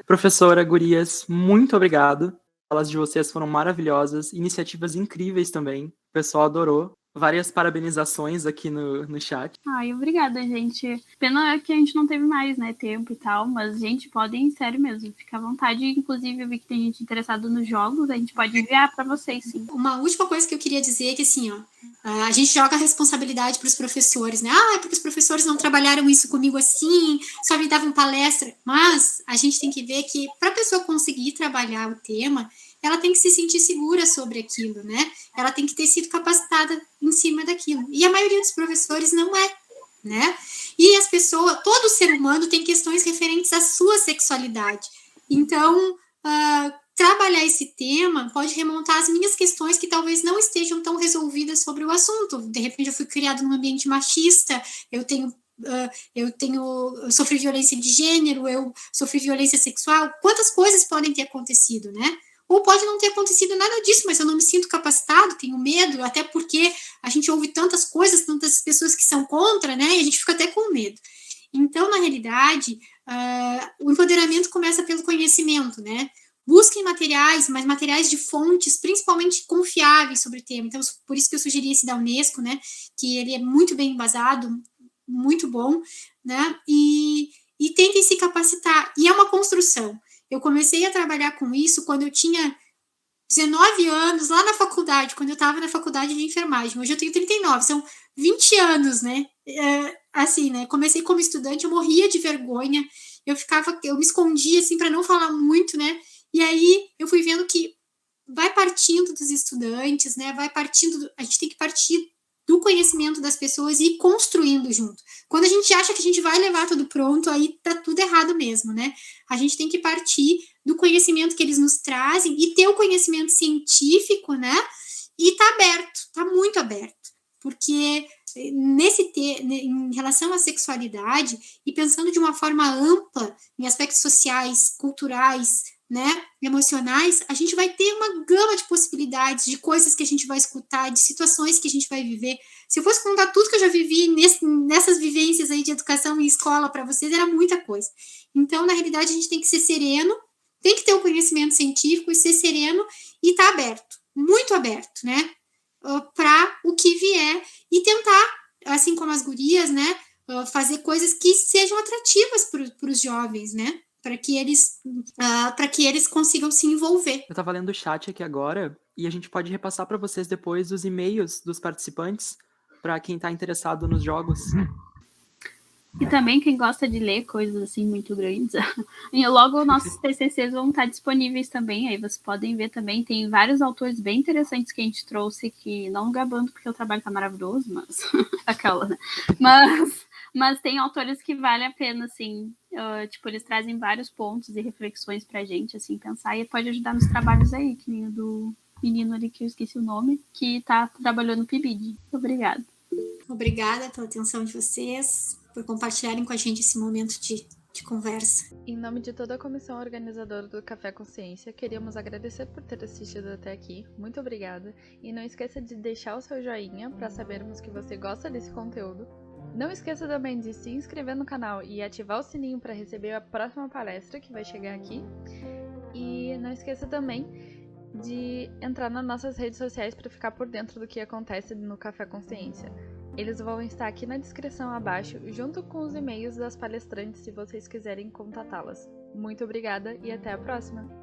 Professora, gurias, muito obrigado. As aulas de vocês foram maravilhosas, iniciativas incríveis também. O pessoal adorou. Várias parabenizações aqui no chat.
Ai, obrigada, gente. Pena que a gente não teve mais, né, tempo e tal, mas, gente, podem, sério mesmo, fica à vontade. Inclusive, eu vi que tem gente interessada nos jogos, a gente pode enviar para vocês, sim.
Uma última coisa que eu queria dizer é que, assim, ó, a gente joga a responsabilidade para os professores, né? Porque os professores não trabalharam isso comigo assim, só me davam palestra. Mas a gente tem que ver que, para a pessoa conseguir trabalhar o tema, ela tem que se sentir segura sobre aquilo, né? Ela tem que ter sido capacitada em cima daquilo. E a maioria dos professores não é, né? E as pessoas, todo ser humano tem questões referentes à sua sexualidade. Então, trabalhar esse tema pode remontar às minhas questões que talvez não estejam tão resolvidas sobre o assunto. De repente, eu fui criada num ambiente machista, eu sofri violência de gênero, eu sofri violência sexual. Quantas coisas podem ter acontecido, né? Ou pode não ter acontecido nada disso, mas eu não me sinto capacitado, tenho medo, até porque a gente ouve tantas coisas, tantas pessoas que são contra, né? E a gente fica até com medo. Então, na realidade, o empoderamento começa pelo conhecimento, né? Busquem materiais, mas materiais de fontes, principalmente confiáveis sobre o tema. Então, por isso que eu sugeri esse da Unesco, né? Que ele é muito bem embasado, muito bom, né? E tentem se capacitar. E é uma construção. Eu comecei a trabalhar com isso quando eu tinha 19 anos, lá na faculdade, quando eu estava na faculdade de enfermagem. Hoje eu tenho 39, são 20 anos, né? Assim, né? Comecei como estudante, eu morria de vergonha, eu me escondia, assim, para não falar muito, né? E aí eu fui vendo que vai partindo dos estudantes, né? A gente tem que partir do conhecimento das pessoas e ir construindo junto. Quando a gente acha que a gente vai levar tudo pronto, aí tá tudo errado mesmo, né? A gente tem que partir do conhecimento que eles nos trazem e ter o conhecimento científico, né? E tá aberto, tá muito aberto. porque em relação à sexualidade, e pensando de uma forma ampla em aspectos sociais, culturais, né, emocionais, a gente vai ter uma gama de possibilidades, de coisas que a gente vai escutar, de situações que a gente vai viver. Se eu fosse contar tudo que eu já vivi nessas vivências aí de educação e escola para vocês, era muita coisa. Então, na realidade, a gente tem que ser sereno, tem que ter o conhecimento científico e ser sereno e estar aberto, muito aberto, né, para o que vier e tentar, assim como as gurias, né, fazer coisas que sejam atrativas para os jovens, né, para que eles consigam se envolver.
Eu estava lendo o chat aqui agora e a gente pode repassar para vocês depois os e-mails dos participantes para quem está interessado nos jogos.
E também quem gosta de ler coisas assim muito grandes. E logo nossos TCCs vão estar disponíveis também, aí vocês podem ver também. Tem vários autores bem interessantes que a gente trouxe, que não gabando porque o trabalho tá maravilhoso, mas aquela, né? Mas tem autores que vale a pena, assim, tipo, eles trazem vários pontos e reflexões pra gente, assim, pensar, e pode ajudar nos trabalhos aí, que nem o do menino ali, que eu esqueci o nome, que tá trabalhando no PIBID. Obrigada.
Obrigada pela atenção de vocês, por compartilharem com a gente esse momento de conversa.
Em nome de toda a comissão organizadora do Café Consciência, queríamos agradecer por ter assistido até aqui. Muito obrigada. E não esqueça de deixar o seu joinha para sabermos que você gosta desse conteúdo. Não esqueça também de se inscrever no canal e ativar o sininho para receber a próxima palestra que vai chegar aqui. E não esqueça também de entrar nas nossas redes sociais para ficar por dentro do que acontece no Café Consciência. Eles vão estar aqui na descrição abaixo, junto com os e-mails das palestrantes, se vocês quiserem contatá-las. Muito obrigada e até a próxima!